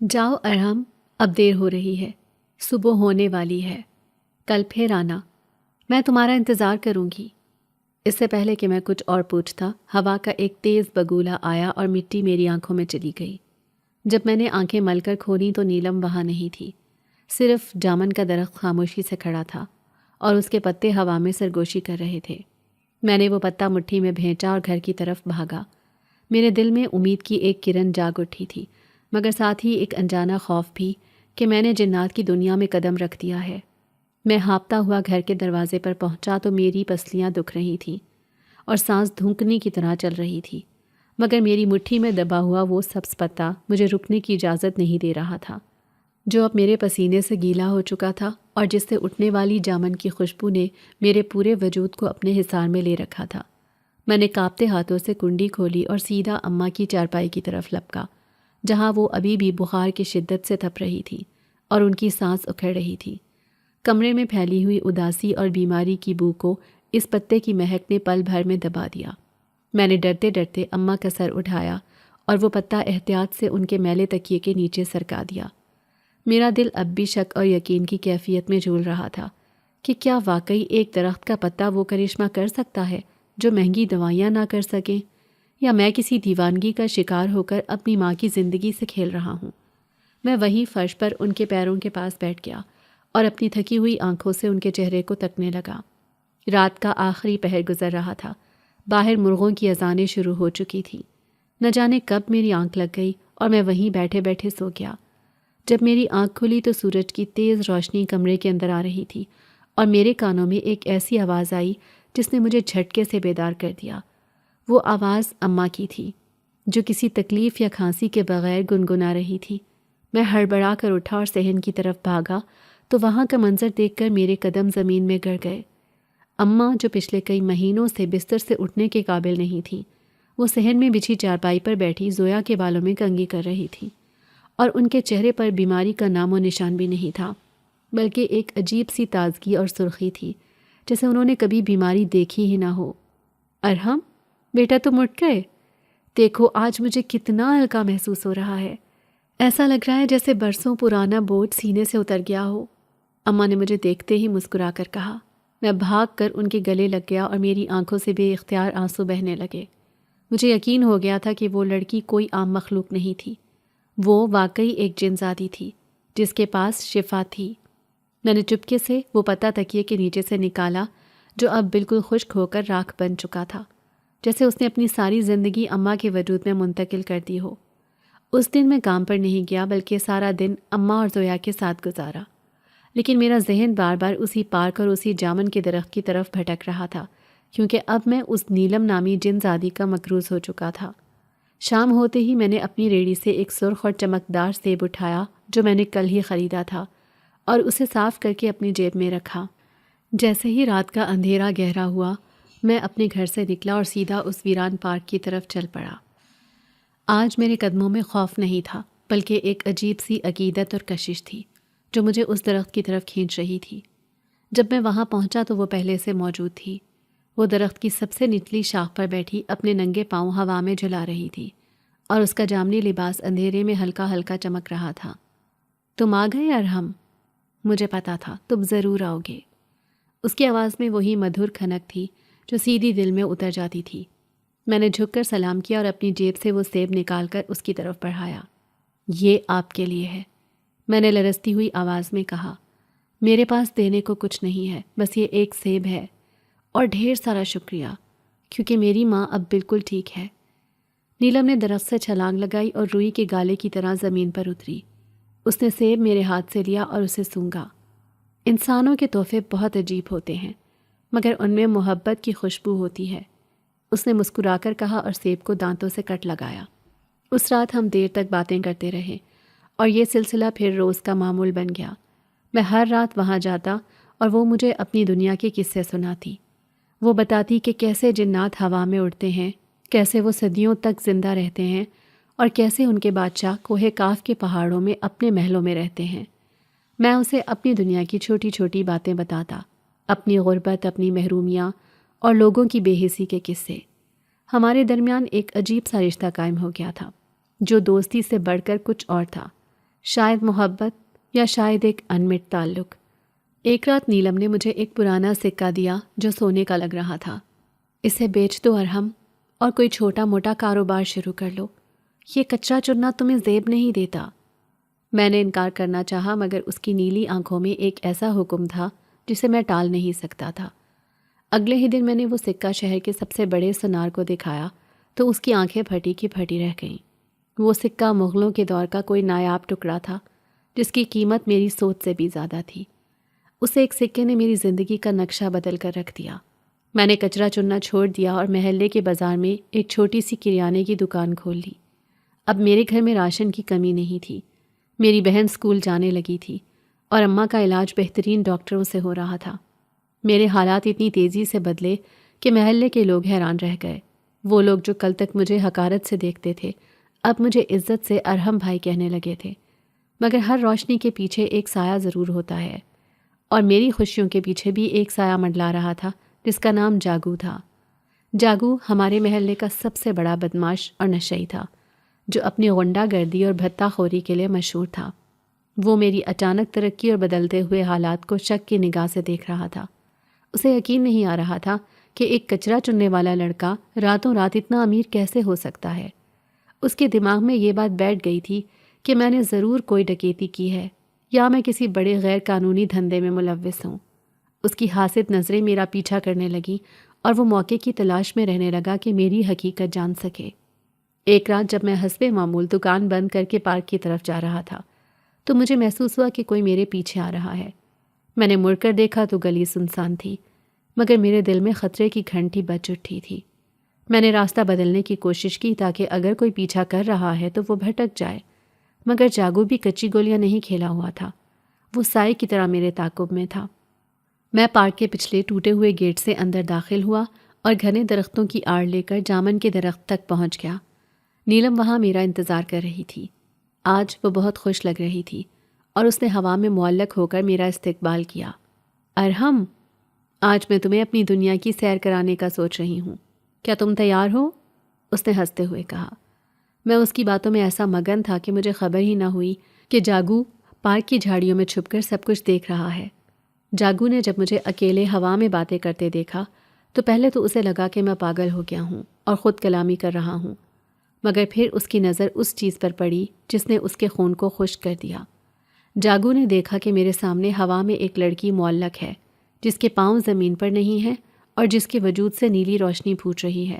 جاؤ ارحم، اب دیر ہو رہی ہے، صبح ہونے والی ہے، کل پھر آنا، میں تمہارا انتظار کروں گی۔ اس سے پہلے کہ میں کچھ اور پوچھتا، ہوا کا ایک تیز بگولا آیا اور مٹی میری آنکھوں میں چلی گئی۔ جب میں نے آنکھیں مل کر کھولیں تو نیلم وہاں نہیں تھی، صرف جامن کا درخت خاموشی سے کھڑا تھا اور اس کے پتے ہوا میں سرگوشی کر رہے تھے۔ میں نے وہ پتا مٹھی میں بھینچا اور گھر کی طرف بھاگا۔ میرے دل میں امید کی ایک کرن جاگ اٹھی تھی مگر ساتھ ہی ایک انجانا خوف بھی کہ میں نے جنات کی دنیا میں قدم رکھ دیا ہے۔ میں ہانپتا ہوا گھر کے دروازے پر پہنچا تو میری پسلیاں دکھ رہی تھیں اور سانس دھونکنے کی طرح چل رہی تھی، مگر میری مٹھی میں دبا ہوا وہ سبز پتا مجھے رکنے کی اجازت نہیں دے رہا تھا، جو اب میرے پسینے سے گیلا ہو چکا تھا اور جس سے اٹھنے والی جامن کی خوشبو نے میرے پورے وجود کو اپنے حصار میں لے رکھا تھا۔ میں نے کانپتے ہاتھوں سے کنڈی کھولی اور سیدھا اماں کی چارپائی کی طرف لپکا، جہاں وہ ابھی بھی بخار کی شدت سے تپ رہی تھی اور ان کی سانس اکھڑ رہی تھی۔ کمرے میں پھیلی ہوئی اداسی اور بیماری کی بو کو اس پتے کی مہک نے پل بھر میں دبا دیا۔ میں نے ڈرتے ڈرتے اماں کا سر اٹھایا اور وہ پتا احتیاط سے ان کے میلے تکیے کے نیچے سرکا دیا۔ میرا دل اب بھی شک اور یقین کی کیفیت میں جھول رہا تھا کہ کیا واقعی ایک درخت کا پتا وہ کرشمہ کر سکتا ہے جو مہنگی دوائیاں نہ کر سکیں، یا میں کسی دیوانگی کا شکار ہو کر اپنی ماں کی زندگی سے کھیل رہا ہوں۔ میں وہیں فرش پر ان کے پیروں کے پاس بیٹھ گیا اور اپنی تھکی ہوئی آنکھوں سے ان کے چہرے کو تکنے لگا۔ رات کا آخری پہر گزر رہا تھا، باہر مرغوں کی اذانیں شروع ہو چکی تھیں۔ نہ جانے کب میری آنکھ لگ گئی اور میں وہیں بیٹھے بیٹھے سو گیا۔ جب میری آنکھ کھلی تو سورج کی تیز روشنی کمرے کے اندر آ رہی تھی اور میرے کانوں میں ایک ایسی آواز آئی جس نے مجھے جھٹکے سے بیدار کر دیا۔ وہ آواز اماں کی تھی جو کسی تکلیف یا کھانسی کے بغیر گنگنا رہی تھی۔ میں ہڑبڑا کر اٹھا اور صحن کی طرف بھاگا تو وہاں کا منظر دیکھ کر میرے قدم زمین میں گڑ گئے۔ اماں جو پچھلے کئی مہینوں سے بستر سے اٹھنے کے قابل نہیں تھیں، وہ صحن میں بچھی چارپائی پر بیٹھی زویا کے بالوں میں کنگھی کر رہی تھیں، اور ان کے چہرے پر بیماری کا نام و نشان بھی نہیں تھا، بلکہ ایک عجیب سی تازگی اور سرخی تھی، جیسے انہوں نے کبھی بیماری دیکھی ہی نہ ہو۔ ارحم بیٹا تم اٹھ گئے؟ دیکھو آج مجھے کتنا ہلکا محسوس ہو رہا ہے، ایسا لگ رہا ہے جیسے برسوں پرانا بوجھ سینے سے اتر گیا ہو۔ اماں نے مجھے دیکھتے ہی مسکرا کر کہا۔ میں بھاگ کر ان کے گلے لگ گیا اور میری آنکھوں سے بے اختیار آنسو بہنے لگے۔ مجھے یقین ہو گیا تھا کہ وہ لڑکی کوئی عام مخلوق نہیں تھی، وہ واقعی ایک جن زادی تھی جس کے پاس شفا تھی۔ میں نے چپکے سے وہ پتہ تکیے کے نیچے سے نکالا جو اب بالکل خشک ہو کر راکھ بن چکا تھا، جیسے اس نے اپنی ساری زندگی اماں کے وجود میں منتقل کر دی ہو۔ اس دن میں کام پر نہیں گیا بلکہ سارا دن اماں اور زویا کے ساتھ گزارا، لیکن میرا ذہن بار بار اسی پارک اور اسی جامن کے درخت کی طرف بھٹک رہا تھا، کیونکہ اب میں اس نیلم نامی جن زادی کا مقروض ہو چکا تھا۔ شام ہوتے ہی میں نے اپنی ریڑھی سے ایک سرخ اور چمکدار سیب اٹھایا جو میں نے کل ہی خریدا تھا، اور اسے صاف کر کے اپنی جیب میں رکھا۔ جیسے ہی رات کا اندھیرا گہرا ہوا، میں اپنے گھر سے نکلا اور سیدھا اس ویران پارک کی طرف چل پڑا۔ آج میرے قدموں میں خوف نہیں تھا، بلکہ ایک عجیب سی عقیدت اور کشش تھی جو مجھے اس درخت کی طرف کھینچ رہی تھی۔ جب میں وہاں پہنچا تو وہ پہلے سے موجود تھی۔ وہ درخت کی سب سے نچلی شاخ پر بیٹھی اپنے ننگے پاؤں ہوا میں جھلا رہی تھی، اور اس کا جامنی لباس اندھیرے میں ہلکا ہلکا چمک رہا تھا۔ تم آ گئے ارحم؟ مجھے پتا تھا تم ضرور آؤ گے۔ اس کی آواز میں وہی مدھر کھنک تھی جو سیدھی دل میں اتر جاتی تھی۔ میں نے جھک کر سلام کیا اور اپنی جیب سے وہ سیب نکال کر اس کی طرف بڑھایا۔ یہ آپ کے لیے ہے، میں نے لرزتی ہوئی آواز میں کہا۔ میرے پاس دینے کو کچھ نہیں ہے، بس یہ ایک سیب ہے، اور ڈھیر سارا شکریہ، کیونکہ میری ماں اب بالکل ٹھیک ہے۔ نیلم نے درخت سے چھلانگ لگائی اور روئی کے گالے کی طرح زمین پر اتری۔ اس نے سیب میرے ہاتھ سے لیا اور اسے سونگھا۔ انسانوں کے تحفے بہت عجیب ہوتے ہیں، مگر ان میں محبت کی خوشبو ہوتی ہے، اس نے مسکرا کر کہا اور سیب کو دانتوں سے کٹ لگایا۔ اس رات ہم دیر تک باتیں کرتے رہے، اور یہ سلسلہ پھر روز کا معمول بن گیا۔ میں ہر رات وہاں جاتا اور وہ مجھے اپنی دنیا کے قصے سناتی۔ وہ بتاتی کہ کیسے جنات ہوا میں اڑتے ہیں، کیسے وہ صدیوں تک زندہ رہتے ہیں، اور کیسے ان کے بادشاہ کوہ کاف کے پہاڑوں میں اپنے محلوں میں رہتے ہیں۔ میں اسے اپنی دنیا کی چھوٹی چھوٹی باتیں بتاتا، اپنی غربت، اپنی محرومیاں اور لوگوں کی بے حسی کے قصے۔ ہمارے درمیان ایک عجیب سا رشتہ قائم ہو گیا تھا، جو دوستی سے بڑھ کر کچھ اور تھا، شاید محبت یا شاید ایک انمٹ تعلق۔ ایک رات نیلم نے مجھے ایک پرانا سکہ دیا جو سونے کا لگ رہا تھا۔ اسے بیچ دو ارحم، اور کوئی چھوٹا موٹا کاروبار شروع کر لو، یہ کچرا چننا تمہیں زیب نہیں دیتا۔ میں نے انکار کرنا چاہا، مگر اس کی نیلی آنکھوں میں ایک ایسا حکم تھا جسے میں ٹال نہیں سکتا تھا۔ اگلے ہی دن میں نے وہ سکہ شہر کے سب سے بڑے سنار کو دکھایا تو اس کی آنکھیں پھٹی کی پھٹی رہ گئیں۔ وہ سکہ مغلوں کے دور کا کوئی نایاب ٹکڑا تھا جس کی قیمت میری سوچ سے بھی زیادہ تھی۔ اسے ایک سکے نے میری زندگی کا نقشہ بدل کر رکھ دیا۔ میں نے کچرا چننا چھوڑ دیا اور محلے کے بازار میں ایک چھوٹی سی کریانے کی دکان کھول لی۔ اب میرے گھر میں راشن کی کمی نہیں تھی، میری بہن اسکول جانے لگی تھی، اور اماں کا علاج بہترین ڈاکٹروں سے ہو رہا تھا۔ میرے حالات اتنی تیزی سے بدلے کہ محلے کے لوگ حیران رہ گئے۔ وہ لوگ جو کل تک مجھے حقارت سے دیکھتے تھے، اب مجھے عزت سے ارحم بھائی کہنے لگے تھے۔ مگر ہر روشنی کے پیچھے ایک سایہ ضرور ہوتا ہے، اور میری خوشیوں کے پیچھے بھی ایک سایہ منڈلا رہا تھا جس کا نام جاگو تھا۔ جاگو ہمارے محلے کا سب سے بڑا بدماش اور نشئی تھا، جو اپنی غنڈہ گردی اور بھتہ خوری کے لیے مشہور تھا۔ وہ میری اچانک ترقی اور بدلتے ہوئے حالات کو شک کی نگاہ سے دیکھ رہا تھا۔ اسے یقین نہیں آ رہا تھا کہ ایک کچرا چننے والا لڑکا راتوں رات اتنا امیر کیسے ہو سکتا ہے۔ اس کے دماغ میں یہ بات بیٹھ گئی تھی کہ میں نے ضرور کوئی ڈکیتی کی ہے، یا میں کسی بڑے غیر قانونی دھندے میں ملوث ہوں۔ اس کی حاسد نظریں میرا پیچھا کرنے لگیں، اور وہ موقع کی تلاش میں رہنے لگا کہ میری حقیقت جان سکے۔ ایک رات جب میں حسب معمول دکان بند کر کے پارک کی طرف جا رہا تھا تو مجھے محسوس ہوا کہ کوئی میرے پیچھے آ رہا ہے۔ میں نے مڑ کر دیکھا تو گلی سنسان تھی، مگر میرے دل میں خطرے کی گھنٹی بج اٹھی تھی۔ میں نے راستہ بدلنے کی کوشش کی تاکہ اگر کوئی پیچھا کر رہا ہے تو وہ بھٹک جائے، مگر جاگو بھی کچی گولیاں نہیں کھیلا ہوا تھا۔ وہ سائے کی طرح میرے تعاقب میں تھا۔ میں پارک کے پچھلے ٹوٹے ہوئے گیٹ سے اندر داخل ہوا اور گھنے درختوں کی آڑ لے کر جامن کے درخت تک پہنچ گیا۔ نیلم وہاں میرا انتظار کر رہی تھی۔ آج وہ بہت خوش لگ رہی تھی اور اس نے ہوا میں معلق ہو کر میرا استقبال کیا۔ ارحم، آج میں تمہیں اپنی دنیا کی سیر کرانے کا سوچ رہی ہوں، کیا تم تیار ہو؟ اس نے ہنستے ہوئے کہا۔ میں اس کی باتوں میں ایسا مگن تھا کہ مجھے خبر ہی نہ ہوئی کہ جاگو پارک کی جھاڑیوں میں چھپ کر سب کچھ دیکھ رہا ہے۔ جاگو نے جب مجھے اکیلے ہوا میں باتیں کرتے دیکھا تو پہلے تو اسے لگا کہ میں پاگل ہو گیا ہوں اور خود کلامی کر رہا ہوں، مگر پھر اس کی نظر اس چیز پر پڑی جس نے اس کے خون کو خشک کر دیا۔ جاگو نے دیکھا کہ میرے سامنے ہوا میں ایک لڑکی معلق ہے، جس کے پاؤں زمین پر نہیں ہیں اور جس کے وجود سے نیلی روشنی پھوٹ رہی ہے۔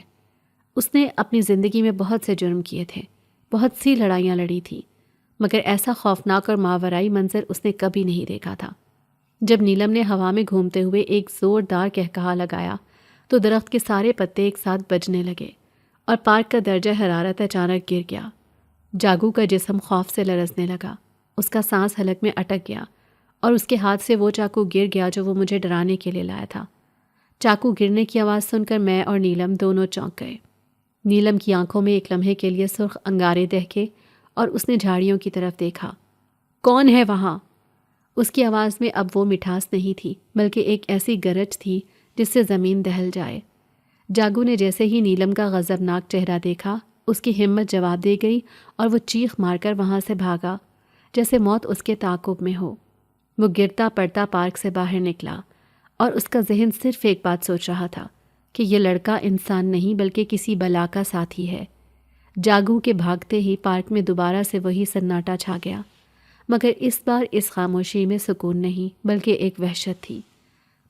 اس نے اپنی زندگی میں بہت سے جرم کیے تھے، بہت سی لڑائیاں لڑی تھیں، مگر ایسا خوفناک اور ماورائی منظر اس نے کبھی نہیں دیکھا تھا۔ جب نیلم نے ہوا میں گھومتے ہوئے ایک زوردار قہقہا لگایا تو درخت کے سارے پتے ایک ساتھ بجنے لگے اور پارک کا درجہ حرارت اچانک گر گیا۔ جاگو کا جسم خوف سے لرزنے لگا، اس کا سانس حلق میں اٹک گیا اور اس کے ہاتھ سے وہ چاقو گر گیا جو وہ مجھے ڈرانے کے لیے لایا تھا۔ چاقو گرنے کی آواز سن کر میں اور نیلم دونوں چونک گئے۔ نیلم کی آنکھوں میں ایک لمحے کے لیے سرخ انگارے دہکے اور اس نے جھاڑیوں کی طرف دیکھا۔ کون ہے وہاں؟ اس کی آواز میں اب وہ مٹھاس نہیں تھی، بلکہ ایک ایسی گرج تھی جس سے زمین دہل جائے۔ جاگو نے جیسے ہی نیلم کا غضبناک چہرہ دیکھا، اس کی ہمت جواب دے گئی اور وہ چیخ مار کر وہاں سے بھاگا جیسے موت اس کے تعاقب میں ہو۔ وہ گرتا پڑتا پارک سے باہر نکلا اور اس کا ذہن صرف ایک بات سوچ رہا تھا کہ یہ لڑکا انسان نہیں بلکہ کسی بلا کا ساتھی ہے۔ جاگو کے بھاگتے ہی پارک میں دوبارہ سے وہی سناٹا چھا گیا، مگر اس بار اس خاموشی میں سکون نہیں بلکہ ایک وحشت تھی۔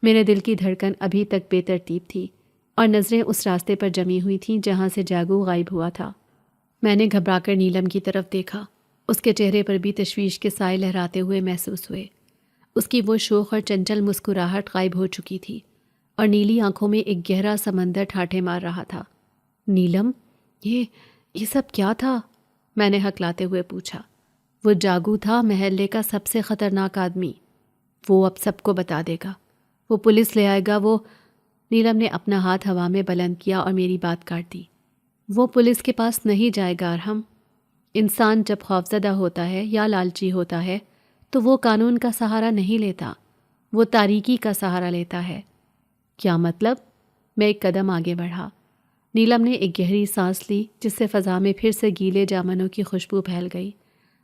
میرے دل کی دھڑکن ابھی تک بے ترتیب تھی اور نظریں اس راستے پر جمی ہوئی تھیں جہاں سے جاگو غائب ہوا تھا۔ میں نے گھبرا کر نیلم کی طرف دیکھا، اس کے چہرے پر بھی تشویش کے سائے لہراتے ہوئے محسوس ہوئے۔ اس کی وہ شوخ اور چنچل مسکراہٹ غائب ہو چکی تھی اور نیلی آنکھوں میں ایک گہرا سمندر ٹھاٹھے مار رہا تھا۔ نیلم، یہ سب کیا تھا؟ میں نے ہکلاتے ہوئے پوچھا۔ وہ جاگو تھا، محلے کا سب سے خطرناک آدمی۔ وہ اب سب کو بتا دے گا، وہ پولیس لے آئے گا۔ وہ نیلم نے اپنا ہاتھ ہوا میں بلند کیا اور میری بات کاٹ دی۔ وہ پولیس کے پاس نہیں جائے گا ارحم۔ انسان جب خوفزدہ ہوتا ہے یا لالچی ہوتا ہے تو وہ قانون کا سہارا نہیں لیتا، وہ تاریکی کا سہارا لیتا ہے۔ کیا مطلب؟ میں ایک قدم آگے بڑھا۔ نیلم نے ایک گہری سانس لی جس سے فضا میں پھر سے گیلے جامنوں کی خوشبو پھیل گئی،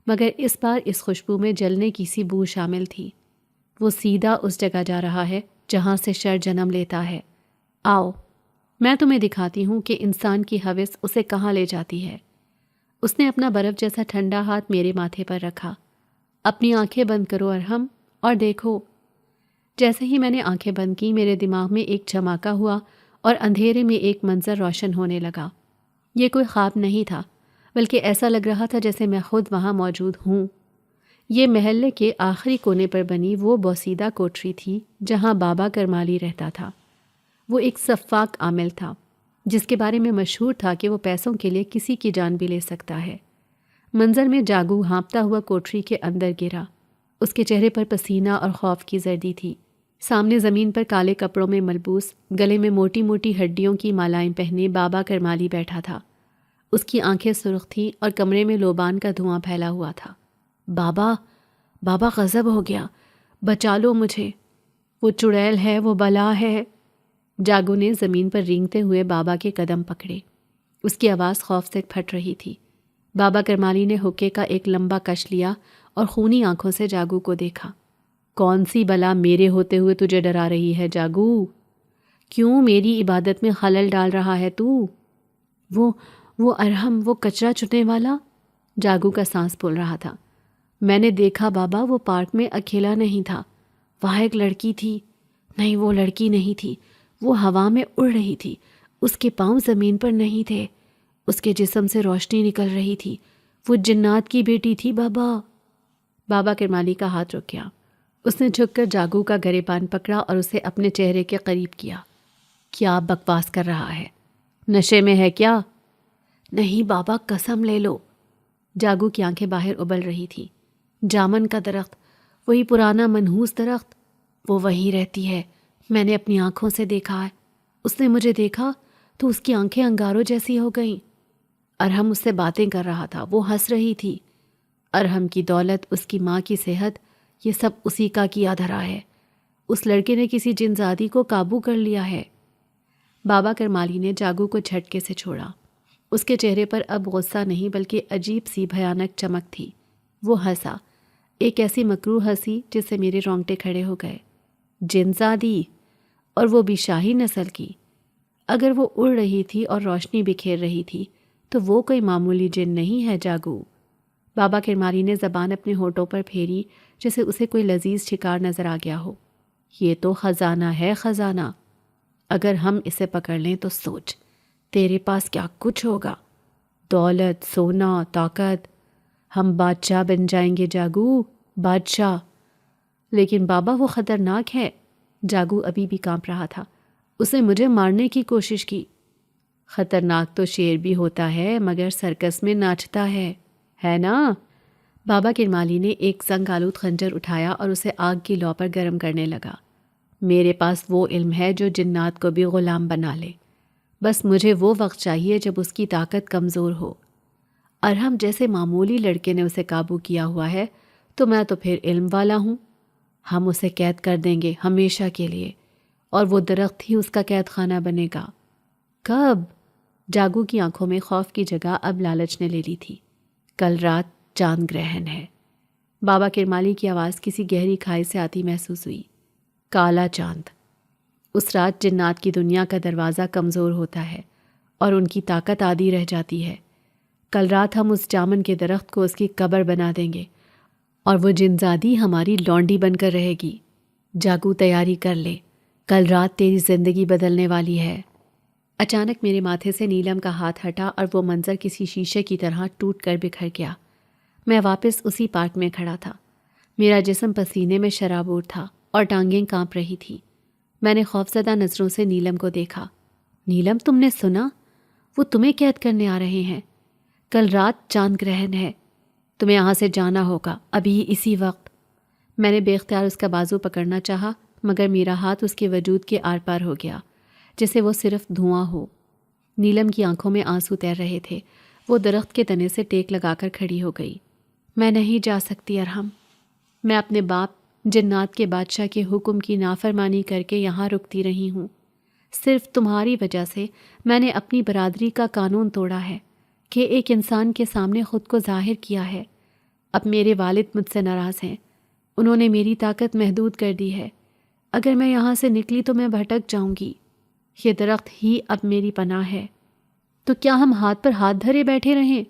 مگر اس بار اس خوشبو میں جلنے کی سی بو شامل تھی۔ وہ سیدھا اس جگہ جا رہا ہے جہاں سے شر جنم لیتا ہے۔ آؤ، میں تمہیں دکھاتی ہوں کہ انسان کی ہوس اسے کہاں لے جاتی ہے۔ اس نے اپنا برف جیسا ٹھنڈا ہاتھ میرے ماتھے پر رکھا۔ اپنی آنکھیں بند کرو ارحم اور دیکھو۔ جیسے ہی میں نے آنکھیں بند کی، میرے دماغ میں ایک جھماکا ہوا اور اندھیرے میں ایک منظر روشن ہونے لگا۔ یہ کوئی خواب نہیں تھا، بلکہ ایسا لگ رہا تھا جیسے میں خود وہاں موجود ہوں۔ یہ محلے کے آخری کونے پر بنی وہ بوسیدہ کوٹری تھی جہاں بابا کرمالی رہتا تھا۔ وہ ایک سفاک عامل تھا جس کے بارے میں مشہور تھا کہ وہ پیسوں کے لیے کسی کی جان بھی لے سکتا ہے۔ منظر میں جاگو ہانپتا ہوا کوٹری کے اندر گرا۔ اس کے چہرے پر پسینہ اور خوف کی زردی تھی۔ سامنے زمین پر کالے کپڑوں میں ملبوس، گلے میں موٹی موٹی ہڈیوں کی مالائیں پہنے بابا کرمالی بیٹھا تھا۔ اس کی آنکھیں سرخ تھیں اور کمرے میں لوبان کا دھواں پھیلا ہوا تھا۔ بابا غضب ہو گیا، بچا لو مجھے، وہ چڑیل ہے، وہ بلا ہے۔ جاگو نے زمین پر رینگتے ہوئے بابا کے قدم پکڑے۔ اس کی آواز خوف سے پھٹ رہی تھی۔ بابا کرمالی نے حقے کا ایک لمبا کش لیا اور خونی آنکھوں سے جاگو کو دیکھا۔ کون سی بلا میرے ہوتے ہوئے تجھے ڈرا رہی ہے جاگو؟ کیوں میری عبادت میں خلل ڈال رہا ہے تو؟ وہ ارحم، وہ کچرا چننے والا؟ جاگو کا سانس پھول رہا تھا۔ میں نے دیکھا بابا، وہ پارک میں اکیلا نہیں تھا، وہاں ایک لڑکی تھی۔ نہیں، وہ لڑکی نہیں تھی، وہ ہوا میں اڑ رہی تھی، اس کے پاؤں زمین پر نہیں تھے، اس کے جسم سے روشنی نکل رہی تھی، وہ جنات کی بیٹی تھی بابا۔ بابا کرمالی کا ہاتھ رک گیا۔ اس نے جھک کر جاگو کا گریبان پکڑا اور اسے اپنے چہرے کے قریب کیا۔ کیا بکواس کر رہا ہے؟ نشے میں ہے کیا؟ نہیں بابا، قسم لے لو۔ جاگو کی آنکھیں باہر ابل رہی تھی۔ جامن کا درخت، وہی پرانا منحوس درخت، وہ وہیں رہتی ہے، میں نے اپنی آنکھوں سے دیکھا ہے۔ اس نے مجھے دیکھا تو اس کی آنکھیں انگاروں جیسی ہو گئیں۔ ارحم اس سے باتیں کر رہا تھا، وہ ہنس رہی تھی۔ ارحم کی دولت، اس کی ماں کی صحت، یہ سب اسی کا کیا دھرا ہے۔ اس لڑکے نے کسی جنزادی کو قابو کر لیا ہے۔ بابا کرمالی نے جاگو کو جھٹکے سے چھوڑا۔ اس کے چہرے پر اب غصہ نہیں بلکہ عجیب سی بھیانک چمک تھی۔ وہ ہنسا، ایک ایسی مکروہ ہنسی جس سے میرے رونگٹے کھڑے ہو گئے۔ جنزادی، اور وہ بھی شاہی نسل کی۔ اگر وہ اڑ رہی تھی اور روشنی بکھیر رہی تھی تو وہ کوئی معمولی جن نہیں ہے جاگو۔ بابا کرمالی نے زبان اپنے ہونٹوں پر پھیری جیسے اسے کوئی لذیذ شکار نظر آ گیا ہو۔ یہ تو خزانہ ہے، خزانہ۔ اگر ہم اسے پکڑ لیں تو سوچ تیرے پاس کیا کچھ ہوگا، دولت، سونا، طاقت۔ ہم بادشاہ بن جائیں گے جاگو، بادشاہ۔ لیکن بابا وہ خطرناک ہے۔ جاگو ابھی بھی کانپ رہا تھا۔ اس نے مجھے مارنے کی کوشش کی۔ خطرناک تو شیر بھی ہوتا ہے مگر سرکس میں ناچتا ہے نا؟ بابا کرمالی نے ایک زنگ آلود خنجر اٹھایا اور اسے آگ کی لو پر گرم کرنے لگا۔ میرے پاس وہ علم ہے جو جنات کو بھی غلام بنا لے، بس مجھے وہ وقت چاہیے جب اس کی طاقت کمزور ہو۔ ارحم جیسے معمولی لڑکے نے اسے قابو کیا ہوا ہے تو میں تو پھر علم والا ہوں۔ ہم اسے قید کر دیں گے ہمیشہ کے لیے، اور وہ درخت ہی اس کا قید خانہ بنے گا۔ کب؟ جاگو کی آنکھوں میں خوف کی جگہ اب لالچ نے لے لی تھی۔ کل رات چاند گرہن ہے۔ بابا کرمالی کی آواز کسی گہری کھائی سے آتی محسوس ہوئی۔ کالا چاند۔ اس رات جنات کی دنیا کا دروازہ کمزور ہوتا ہے اور ان کی طاقت آدھی رہ جاتی ہے۔ کل رات ہم اس جامن کے درخت کو اس کی قبر بنا دیں گے اور وہ جنزادی ہماری لونڈی بن کر رہے گی۔ جاگو تیاری کر لے، کل رات تیری زندگی بدلنے والی ہے۔ اچانک میرے ماتھے سے نیلم کا ہاتھ ہٹا اور وہ منظر کسی شیشے کی طرح ٹوٹ کر بکھر گیا۔ میں واپس اسی پارک میں کھڑا تھا۔ میرا جسم پسینے میں شرابور تھا اور ٹانگیں کانپ رہی تھی۔ میں نے خوفزدہ نظروں سے نیلم کو دیکھا۔ نیلم، تم نے سنا؟ وہ تمہیں قید کرنے آ رہے ہیں۔ کل رات چاند گرہن ہے، تمہیں یہاں سے جانا ہوگا ابھی اسی وقت۔ میں نے بے اختیار اس کا بازو پکڑنا چاہا مگر میرا ہاتھ اس کے وجود کے آر پار ہو گیا جیسے وہ صرف دھواں ہو۔ نیلم کی آنکھوں میں آنسو تیر رہے تھے۔ وہ درخت کے تنے سے ٹیک لگا کر کھڑی ہو گئی۔ میں نہیں جا سکتی ارحم، میں اپنے باپ جنات کے بادشاہ کے حکم کی نافرمانی کر کے یہاں رکتی رہی ہوں۔ صرف تمہاری وجہ سے میں نے اپنی برادری کا قانون توڑا ہے کہ ایک انسان کے سامنے خود کو ظاہر کیا ہے۔ اب میرے والد مجھ سے ناراض ہیں، انہوں نے میری طاقت محدود کر دی ہے۔ اگر میں یہاں سے نکلی تو میں بھٹک جاؤں گی۔ یہ درخت ہی اب میری پناہ ہے۔ تو کیا ہم ہاتھ پر ہاتھ دھرے بیٹھے رہیں؟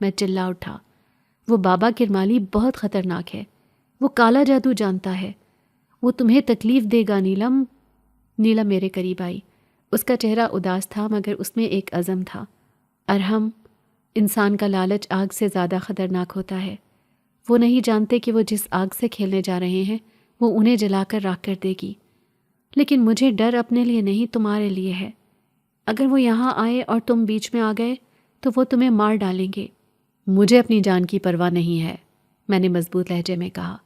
میں چلا اٹھا۔ وہ بابا کرمالی بہت خطرناک ہے، وہ کالا جادو جانتا ہے، وہ تمہیں تکلیف دے گا نیلم۔ نیلم میرے قریب آئی۔ اس کا چہرہ اداس تھا مگر اس میں ایک عزم تھا۔ ارحم، انسان کا لالچ آگ سے زیادہ خطرناک ہوتا ہے۔ وہ نہیں جانتے کہ وہ جس آگ سے کھیلنے جا رہے ہیں وہ انہیں جلا کر راکھ کر دے گی۔ لیکن مجھے ڈر اپنے لیے نہیں، تمہارے لیے ہے۔ اگر وہ یہاں آئے اور تم بیچ میں آ گئے تو وہ تمہیں مار ڈالیں گے۔ مجھے اپنی جان کی پرواہ نہیں ہے، میں نے مضبوط لہجے میں کہا۔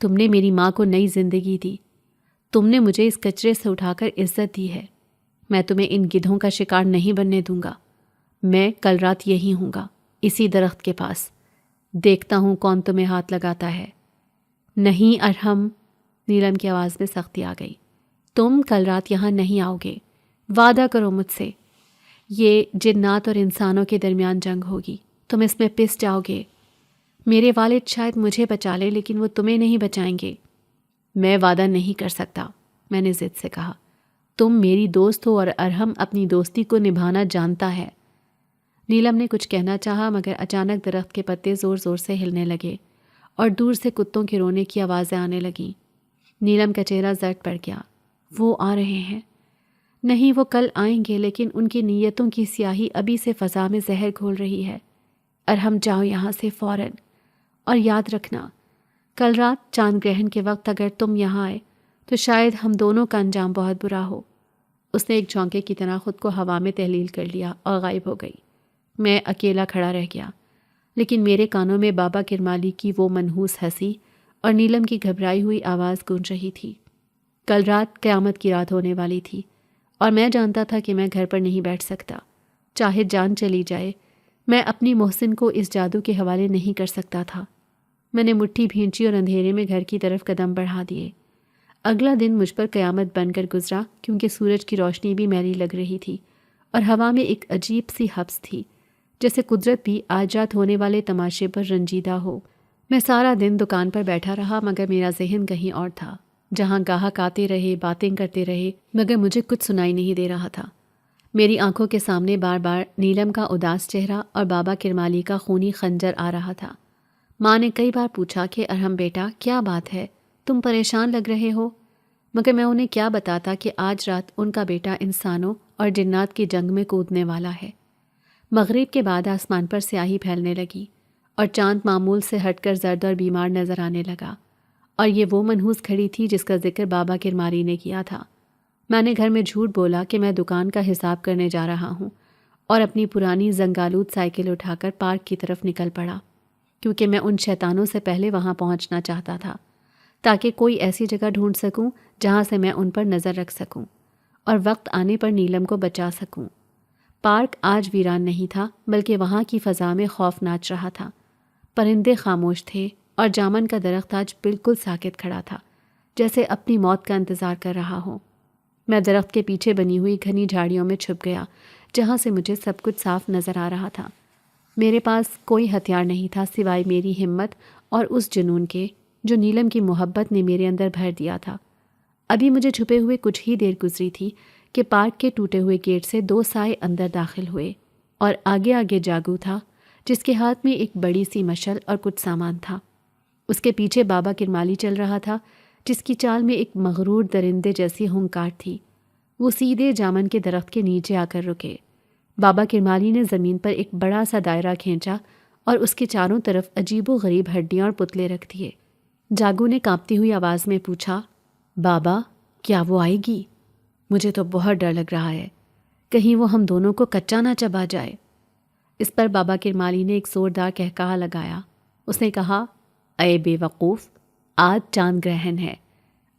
تم نے میری ماں کو نئی زندگی دی، تم نے مجھے اس کچرے سے اٹھا کر عزت دی ہے۔ میں تمہیں ان گدھوں کا شکار نہیں بننے دوں گا۔ میں کل رات یہی ہوں گا، اسی درخت کے پاس۔ دیکھتا ہوں کون تمہیں ہاتھ لگاتا ہے۔ نہیں ارحم، نیلم کی آواز میں سختی آ گئی۔ تم کل رات یہاں نہیں آؤ گے، وعدہ کرو مجھ سے۔ یہ جنات اور انسانوں کے درمیان جنگ ہوگی، تم اس میں پس جاؤ گے۔ میرے والد شاید مجھے بچا لے لیکن وہ تمہیں نہیں بچائیں گے۔ میں وعدہ نہیں کر سکتا، میں نے ضد سے کہا۔ تم میری دوست ہو اور ارحم اپنی دوستی کو نبھانا جانتا ہے۔ نیلم نے کچھ کہنا چاہا مگر اچانک درخت کے پتے زور زور سے ہلنے لگے اور دور سے کتوں کے رونے کی آوازیں آنے لگیں۔ نیلم کا چہرہ زرد پڑ گیا۔ وہ آ رہے ہیں۔ نہیں، وہ کل آئیں گے لیکن ان کی نیتوں کی سیاہی ابھی سے فضا میں زہر گھول رہی ہے۔ ارحم، جاؤ یہاں سے فوراً، اور یاد رکھنا کل رات چاند گرہن کے وقت اگر تم یہاں آئے تو شاید ہم دونوں کا انجام بہت برا ہو۔ اس نے ایک جھونکے کی طرح خود کو ہوا میں تحلیل کر لیا اور غائب ہو گئی۔ میں اکیلا کھڑا رہ گیا، لیکن میرے کانوں میں بابا کرمالی کی وہ منحوس ہنسی اور نیلم کی گھبرائی ہوئی آواز گونج رہی تھی۔ کل رات قیامت کی رات ہونے والی تھی اور میں جانتا تھا کہ میں گھر پر نہیں بیٹھ سکتا۔ چاہے جان چلی جائے، میں اپنی محسن کو اس جادو کے حوالے نہیں کر سکتا تھا۔ میں نے مٹھی بھینچی اور اندھیرے میں گھر کی طرف قدم بڑھا دیے۔ اگلا دن مجھ پر قیامت بن کر گزرا، کیونکہ سورج کی روشنی بھی میلی لگ رہی تھی اور ہوا میں ایک عجیب سی حبس تھی، جیسے قدرت بھی آج رات ہونے والے تماشے پر رنجیدہ ہو۔ میں سارا دن دکان پر بیٹھا رہا، مگر میرا ذہن کہیں اور تھا، جہاں گاہک آتے رہے، باتیں کرتے رہے، مگر مجھے کچھ سنائی نہیں دے رہا تھا۔ میری آنکھوں کے سامنے بار بار نیلم کا اداس چہرہ اور بابا کرمالی کا خونی خنجر آ رہا تھا۔ ماں نے کئی بار پوچھا کہ ارحم بیٹا کیا بات ہے، تم پریشان لگ رہے ہو، مگر میں انہیں کیا بتاتا کہ آج رات ان کا بیٹا انسانوں اور جنات کی جنگ میں کودنے والا ہے۔ مغرب کے بعد آسمان پر سیاہی پھیلنے لگی اور چاند معمول سے ہٹ کر زرد اور بیمار نظر آنے لگا، اور یہ وہ منحوس کھڑی تھی جس کا ذکر بابا کرمالی نے کیا تھا۔ میں نے گھر میں جھوٹ بولا کہ میں دکان کا حساب کرنے جا رہا ہوں اور اپنی پرانی زنگالود سائیکل اٹھا کر پارک کی طرف نکل پڑا، کیونکہ میں ان شیطانوں سے پہلے وہاں پہنچنا چاہتا تھا تاکہ کوئی ایسی جگہ ڈھونڈ سکوں جہاں سے میں ان پر نظر رکھ سکوں اور وقت آنے پر نیلم کو بچا سکوں۔ پارک آج ویران نہیں تھا، بلکہ وہاں کی فضا میں خوف ناچ رہا تھا۔ پرندے خاموش تھے اور جامن کا درخت آج بالکل ساکت کھڑا تھا، جیسے اپنی موت کا انتظار کر رہا ہو۔ میں درخت کے پیچھے بنی ہوئی گھنی جھاڑیوں میں چھپ گیا، جہاں سے مجھے سب کچھ صاف نظر آ رہا تھا۔ میرے پاس کوئی ہتھیار نہیں تھا سوائے میری ہمت اور اس جنون کے جو نیلم کی محبت نے میرے اندر بھر دیا تھا۔ ابھی مجھے چھپے ہوئے کچھ ہی دیر گزری تھی کہ پارک کے ٹوٹے ہوئے گیٹ سے دو سائے اندر داخل ہوئے، اور آگے آگے جاگو تھا، جس کے ہاتھ میں ایک بڑی سی مشل اور کچھ سامان تھا۔ اس کے پیچھے بابا کرمالی چل رہا تھا، جس کی چال میں ایک مغرور درندے جیسی ہنکار تھی۔ وہ سیدھے جامن کے درخت کے نیچے آ کر رکے۔ بابا کرمالی نے زمین پر ایک بڑا سا دائرہ کھینچا اور اس کے چاروں طرف عجیب و غریب ہڈیاں اور پتلے رکھ دیے۔ جاگو نے کانپتی ہوئی آواز میں پوچھا، بابا کیا وہ آئے گی؟ مجھے تو بہت ڈر لگ رہا ہے، کہیں وہ ہم دونوں کو کچا نہ چبا جائے۔ اس پر بابا کرمالی نے ایک زوردار قہقہا لگایا۔ اس نے کہا، اے بے وقوف، آج چاند گرہن ہے،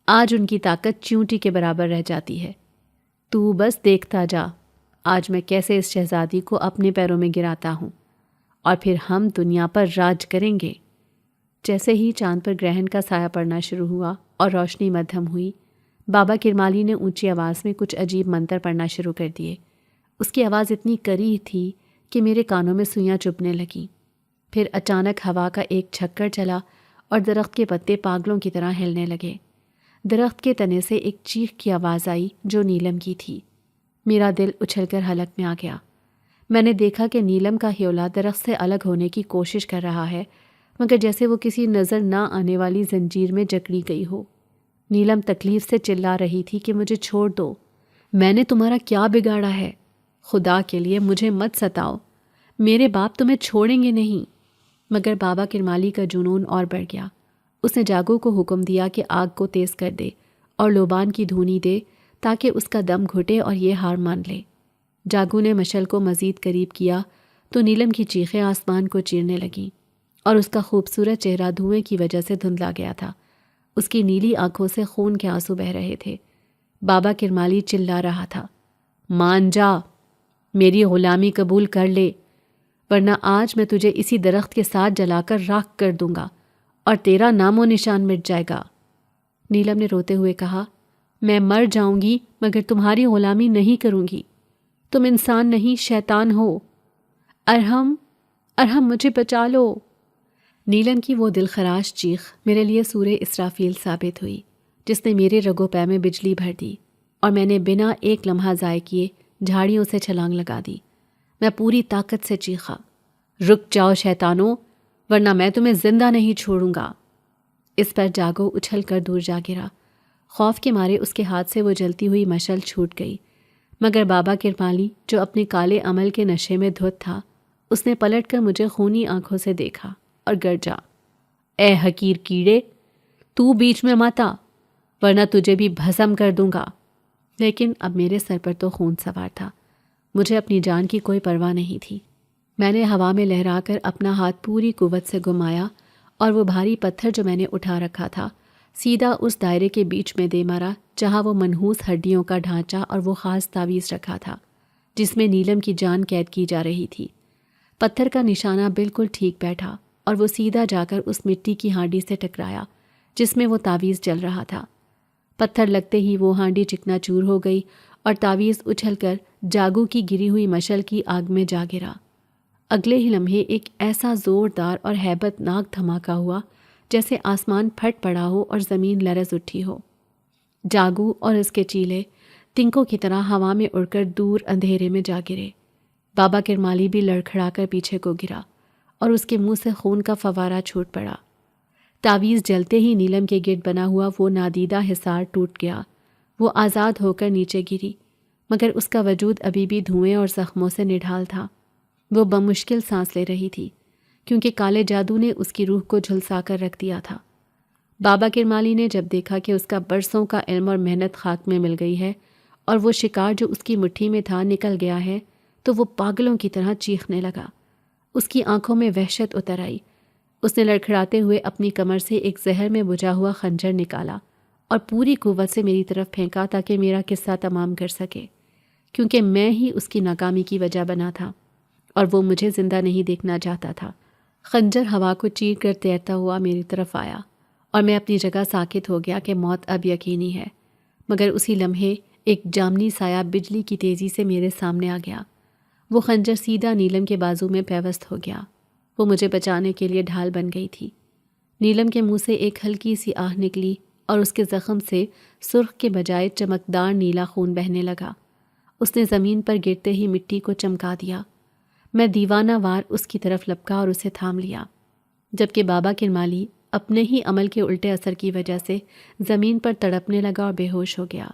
آج ان کی طاقت چیونٹی کے برابر رہ جاتی ہے۔ تو بس دیکھتا جا، آج میں کیسے اس شہزادی کو اپنے پیروں میں گراتا ہوں، اور پھر ہم دنیا پر راج کریں گے۔ جیسے ہی چاند پر گرہن کا سایہ پڑنا شروع ہوا اور روشنی مدھم ہوئی، بابا کرمالی نے اونچی آواز میں کچھ عجیب منتر پڑھنا شروع کر دیے۔ اس کی آواز اتنی کری تھی کہ میرے کانوں میں سوئیاں چبھنے لگیں۔ پھر اچانک ہوا کا ایک جھکڑ چلا اور درخت کے پتے پاگلوں کی طرح ہلنے لگے۔ درخت کے تنے سے ایک چیخ کی آواز آئی جو نیلم کی تھی۔ میرا دل اچھل کر حلق میں آ گیا۔ میں نے دیکھا کہ نیلم کا ہیولا درخت سے الگ ہونے کی کوشش کر رہا ہے، مگر جیسے وہ کسی نظر نہ آنے والی زنجیر میں جکڑی گئی ہو۔ نیلم تکلیف سے چلا رہی تھی کہ مجھے چھوڑ دو، میں نے تمہارا کیا بگاڑا ہے؟ خدا کے لیے مجھے مت ستاؤ، میرے باپ تمہیں چھوڑیں گے نہیں۔ مگر بابا کرمالی کا جنون اور بڑھ گیا۔ اس نے جاگو کو حکم دیا کہ آگ کو تیز کر دے اور لوبان کی دھونی دے تاکہ اس کا دم گھٹے اور یہ ہار مان لے۔ جاگو نے مشل کو مزید قریب کیا تو نیلم کی چیخیں آسمان کو چیرنے لگیں اور اس کا خوبصورت چہرہ دھوئیں کی وجہ سے دھندلا گیا تھا۔ اس کی نیلی آنکھوں سے خون کے آنسو بہہ رہے تھے۔ بابا کرمالی چلا رہا تھا، مان جا، میری غلامی قبول کر لے، ورنہ آج میں تجھے اسی درخت کے ساتھ جلا کر راکھ کر دوں گا اور تیرا نام و نشان مٹ جائے گا۔ نیلم نے روتے ہوئے کہا، میں مر جاؤں گی مگر تمہاری غلامی نہیں کروں گی، تم انسان نہیں شیطان ہو۔ ارحم، ارحم مجھے بچا لو۔ نیلم کی وہ دل خراش چیخ میرے لیے سورہ اسرافیل ثابت ہوئی، جس نے میرے رگو پے میں بجلی بھر دی، اور میں نے بنا ایک لمحہ ضائع کیے جھاڑیوں سے چھلانگ لگا دی۔ میں پوری طاقت سے چیخا، رک جاؤ شیطانوں، ورنہ میں تمہیں زندہ نہیں چھوڑوں گا۔ اس پر جاگو اچھل کر دور جا گرا۔ خوف کے مارے اس کے ہاتھ سے وہ جلتی ہوئی مشل چھوٹ گئی، مگر بابا کرمالی جو اپنے کالے عمل کے نشے میں دھت تھا، اس نے پلٹ کر مجھے خونی آنکھوں سے دیکھا اور گرجا، اے حقیر کیڑے، تو بیچ میں مت آ، ورنہ تجھے بھی بھسم کر دوں گا۔ لیکن اب میرے سر پر تو خون سوار تھا، مجھے اپنی جان کی کوئی پرواہ نہیں تھی۔ میں نے ہوا میں لہرا کر اپنا ہاتھ پوری قوت سے گھمایا اور وہ بھاری پتھر جو میں نے اٹھا رکھا تھا سیدھا اس دائرے کے بیچ میں دے مارا جہاں وہ منحوس ہڈیوں کا ڈھانچہ اور وہ خاص تعویذ رکھا تھا جس میں نیلم کی جان قید کی جا رہی تھی۔ پتھر کا نشانہ بالکل ٹھیک بیٹھا اور وہ سیدھا جا کر اس مٹی کی ہانڈی سے ٹکرایا جس میں وہ تعویذ جل رہا تھا۔ پتھر لگتے ہی وہ ہانڈی چکنا چور ہو گئی اور تعویذ اچھل کر جاگو کی گری ہوئی مشل کی آگ میں جا گرا۔ اگلے ہی لمحے ایک ایسا زوردار اور ہیبت ناک دھماکہ ہوا جیسے آسمان پھٹ پڑا ہو اور زمین لرز اٹھی ہو۔ جاگو اور اس کے چیلے تنکوں کی طرح ہوا میں اڑ کر دور اندھیرے میں جا گرے۔ بابا کرمالی بھی لڑکھڑا کر پیچھے کو گرا اور اس کے منہ سے خون کا فوارہ چھوٹ پڑا۔ تعویذ جلتے ہی نیلم کے گرد بنا ہوا وہ نادیدہ حصار ٹوٹ گیا۔ وہ آزاد ہو کر نیچے گری مگر اس کا وجود ابھی بھی دھوئیں اور زخموں سے نڈھال تھا۔ وہ بمشکل سانس لے رہی تھی کیونکہ کالے جادو نے اس کی روح کو جھلسا کر رکھ دیا تھا۔ بابا کرمالی نے جب دیکھا کہ اس کا برسوں کا علم اور محنت خاک میں مل گئی ہے اور وہ شکار جو اس کی مٹھی میں تھا نکل گیا ہے تو وہ پاگلوں کی طرح چیخنے لگا۔ اس کی آنکھوں میں وحشت اتر آئی۔ اس نے لڑکھڑاتے ہوئے اپنی کمر سے ایک زہر میں بجھا ہوا خنجر نکالا اور پوری قوت سے میری طرف پھینکا تاکہ میرا قصہ تمام کر سکے، کیونکہ میں ہی اس کی ناکامی کی وجہ بنا تھا اور وہ مجھے زندہ نہیں دیکھنا چاہتا تھا۔ خنجر ہوا کو چیر کر تیرتا ہوا میری طرف آیا اور میں اپنی جگہ ساکت ہو گیا کہ موت اب یقینی ہے، مگر اسی لمحے ایک جامنی سایہ بجلی کی تیزی سے میرے سامنے آ گیا۔ وہ خنجر سیدھا نیلم کے بازو میں پیوست ہو گیا۔ وہ مجھے بچانے کے لیے ڈھال بن گئی تھی۔ نیلم کے منہ سے ایک ہلکی سی آہ نکلی اور اس کے زخم سے سرخ کے بجائے چمکدار نیلا خون بہنے لگا۔ اس نے زمین پر گرتے ہی مٹی کو چمکا دیا۔ میں دیوانہ وار اس کی طرف لپکا اور اسے تھام لیا، جبکہ بابا کرمالی اپنے ہی عمل کے الٹے اثر کی وجہ سے زمین پر تڑپنے لگا اور بے ہوش ہو گیا،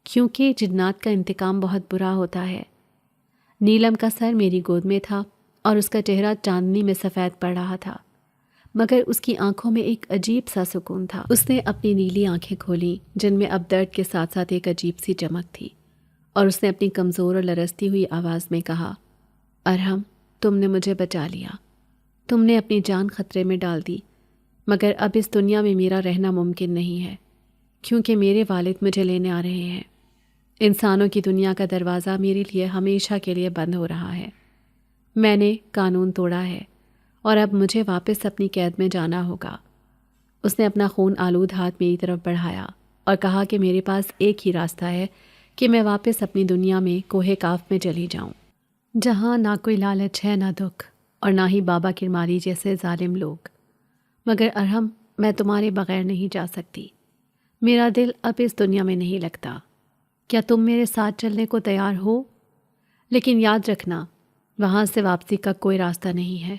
کیونکہ جنات کا انتقام بہت برا ہوتا ہے۔ نیلم کا سر میری گود میں تھا اور اس کا چہرہ چاندنی میں سفید پڑ رہا تھا، مگر اس کی آنکھوں میں ایک عجیب سا سکون تھا۔ اس نے اپنی نیلی آنکھیں کھولیں جن میں اب درد کے ساتھ ساتھ ایک عجیب سی چمک تھی، اور اس نے اپنی کمزور اور لرزتی ہوئی آواز میں کہا، ارحم، تم نے مجھے بچا لیا، تم نے اپنی جان خطرے میں ڈال دی، مگر اب اس دنیا میں میرا رہنا ممکن نہیں ہے، کیونکہ میرے والد مجھے لینے آ رہے ہیں۔ انسانوں کی دنیا کا دروازہ میرے لیے ہمیشہ کے لیے بند ہو رہا ہے۔ میں نے قانون توڑا ہے اور اب مجھے واپس اپنی قید میں جانا ہوگا۔ اس نے اپنا خون آلود ہاتھ میری طرف بڑھایا اور کہا کہ میرے پاس ایک ہی راستہ ہے کہ میں واپس اپنی دنیا میں کوہ کاف میں چلی جاؤں، جہاں نہ کوئی لالچ ہے، نہ دکھ، اور نہ ہی بابا کرمالی جیسے ظالم لوگ۔ مگر ارحم، میں تمہارے بغیر نہیں جا سکتی۔ میرا دل اب اس دنیا میں نہیں لگتا۔ کیا تم میرے ساتھ چلنے کو تیار ہو؟ لیکن یاد رکھنا، وہاں سے واپسی کا کوئی راستہ نہیں ہے۔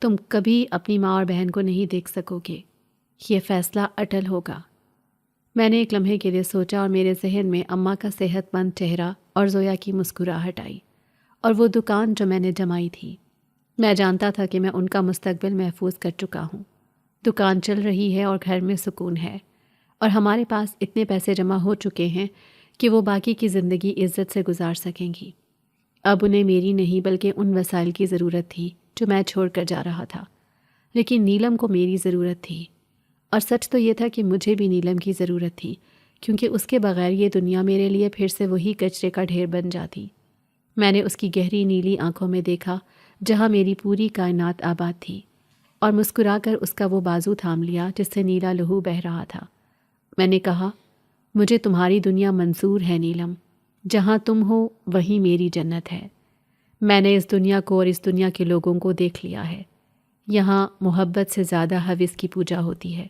تم کبھی اپنی ماں اور بہن کو نہیں دیکھ سکو گے۔ یہ فیصلہ اٹل ہوگا۔ میں نے ایک لمحے کے لیے سوچا اور میرے ذہن میں اماں کا صحت مند چہرہ اور زویا کی مسکراہٹ آئی، اور وہ دکان جو میں نے جمائی تھی۔ میں جانتا تھا کہ میں ان کا مستقبل محفوظ کر چکا ہوں۔ دکان چل رہی ہے اور گھر میں سکون ہے، اور ہمارے پاس اتنے پیسے جمع ہو چکے ہیں کہ وہ باقی کی زندگی عزت سے گزار سکیں گی۔ اب انہیں میری نہیں بلکہ ان وسائل کی ضرورت تھی جو میں چھوڑ کر جا رہا تھا، لیکن نیلم کو میری ضرورت تھی، اور سچ تو یہ تھا کہ مجھے بھی نیلم کی ضرورت تھی، کیونکہ اس کے بغیر یہ دنیا میرے لیے پھر سے وہی کچرے کا ڈھیر بن جاتی۔ میں نے اس کی گہری نیلی آنکھوں میں دیکھا جہاں میری پوری کائنات آباد تھی، اور مسکرا کر اس کا وہ بازو تھام لیا جس سے نیلا لہو بہہ رہا تھا۔ میں نے کہا، مجھے تمہاری دنیا منظور ہے نیلم، جہاں تم ہو وہیں میری جنت ہے۔ میں نے اس دنیا کو اور اس دنیا کے لوگوں کو دیکھ لیا ہے۔ یہاں محبت سے زیادہ حوث کی پوجا ہوتی ہے۔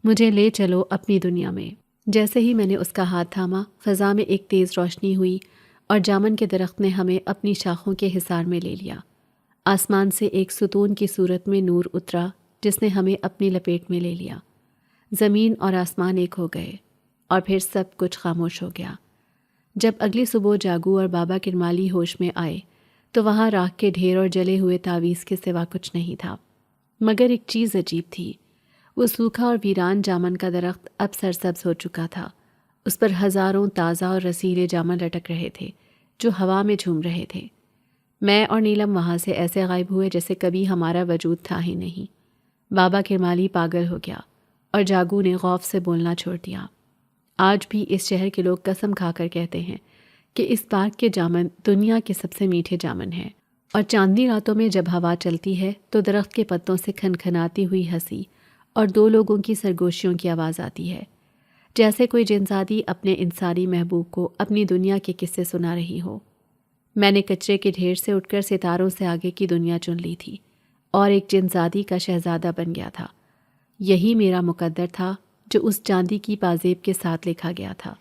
مجھے لے چلو اپنی دنیا میں۔ جیسے ہی میں نے اس کا ہاتھ تھاما، فضا میں ایک تیز روشنی ہوئی اور جامن کے درخت نے ہمیں اپنی شاخوں کے حصار میں لے لیا۔ آسمان سے ایک ستون کی صورت میں نور اترا جس نے ہمیں اپنی لپیٹ میں لے لیا۔ زمین اور آسمان ایک ہو گئے اور پھر سب کچھ خاموش ہو گیا۔ جب اگلی صبح جاگو اور بابا کرمالی ہوش میں آئے تو وہاں راکھ کے ڈھیر اور جلے ہوئے تعویذ کے سوا کچھ نہیں تھا، مگر ایک چیز عجیب تھی۔ وہ سوکھا اور ویران جامن کا درخت اب سرسبز ہو چکا تھا۔ اس پر ہزاروں تازہ اور رسیلے جامن لٹک رہے تھے جو ہوا میں جھوم رہے تھے۔ میں اور نیلم وہاں سے ایسے غائب ہوئے جیسے کبھی ہمارا وجود تھا ہی نہیں۔ بابا کرمالی پاگل ہو گیا اور جاگو نے خوف سے بولنا چھوڑ دیا۔ آج بھی اس شہر کے لوگ قسم کھا کر کہتے ہیں کہ اس پارک کے جامن دنیا کے سب سے میٹھے جامن ہیں، اور چاندنی راتوں میں جب ہوا چلتی ہے تو درخت کے پتوں سے کھنکھناتی ہوئی ہنسی اور دو لوگوں کی سرگوشیوں کی آواز آتی ہے، جیسے کوئی جنزادی اپنے انسانی محبوب کو اپنی دنیا کے قصے سنا رہی ہو۔ میں نے کچرے کے ڈھیر سے اٹھ کر ستاروں سے آگے کی دنیا چن لی تھی اور ایک جنزادی کا شہزادہ بن گیا تھا۔ یہی میرا مقدر تھا جو اس چاندی کی پازیب کے ساتھ لکھا گیا تھا۔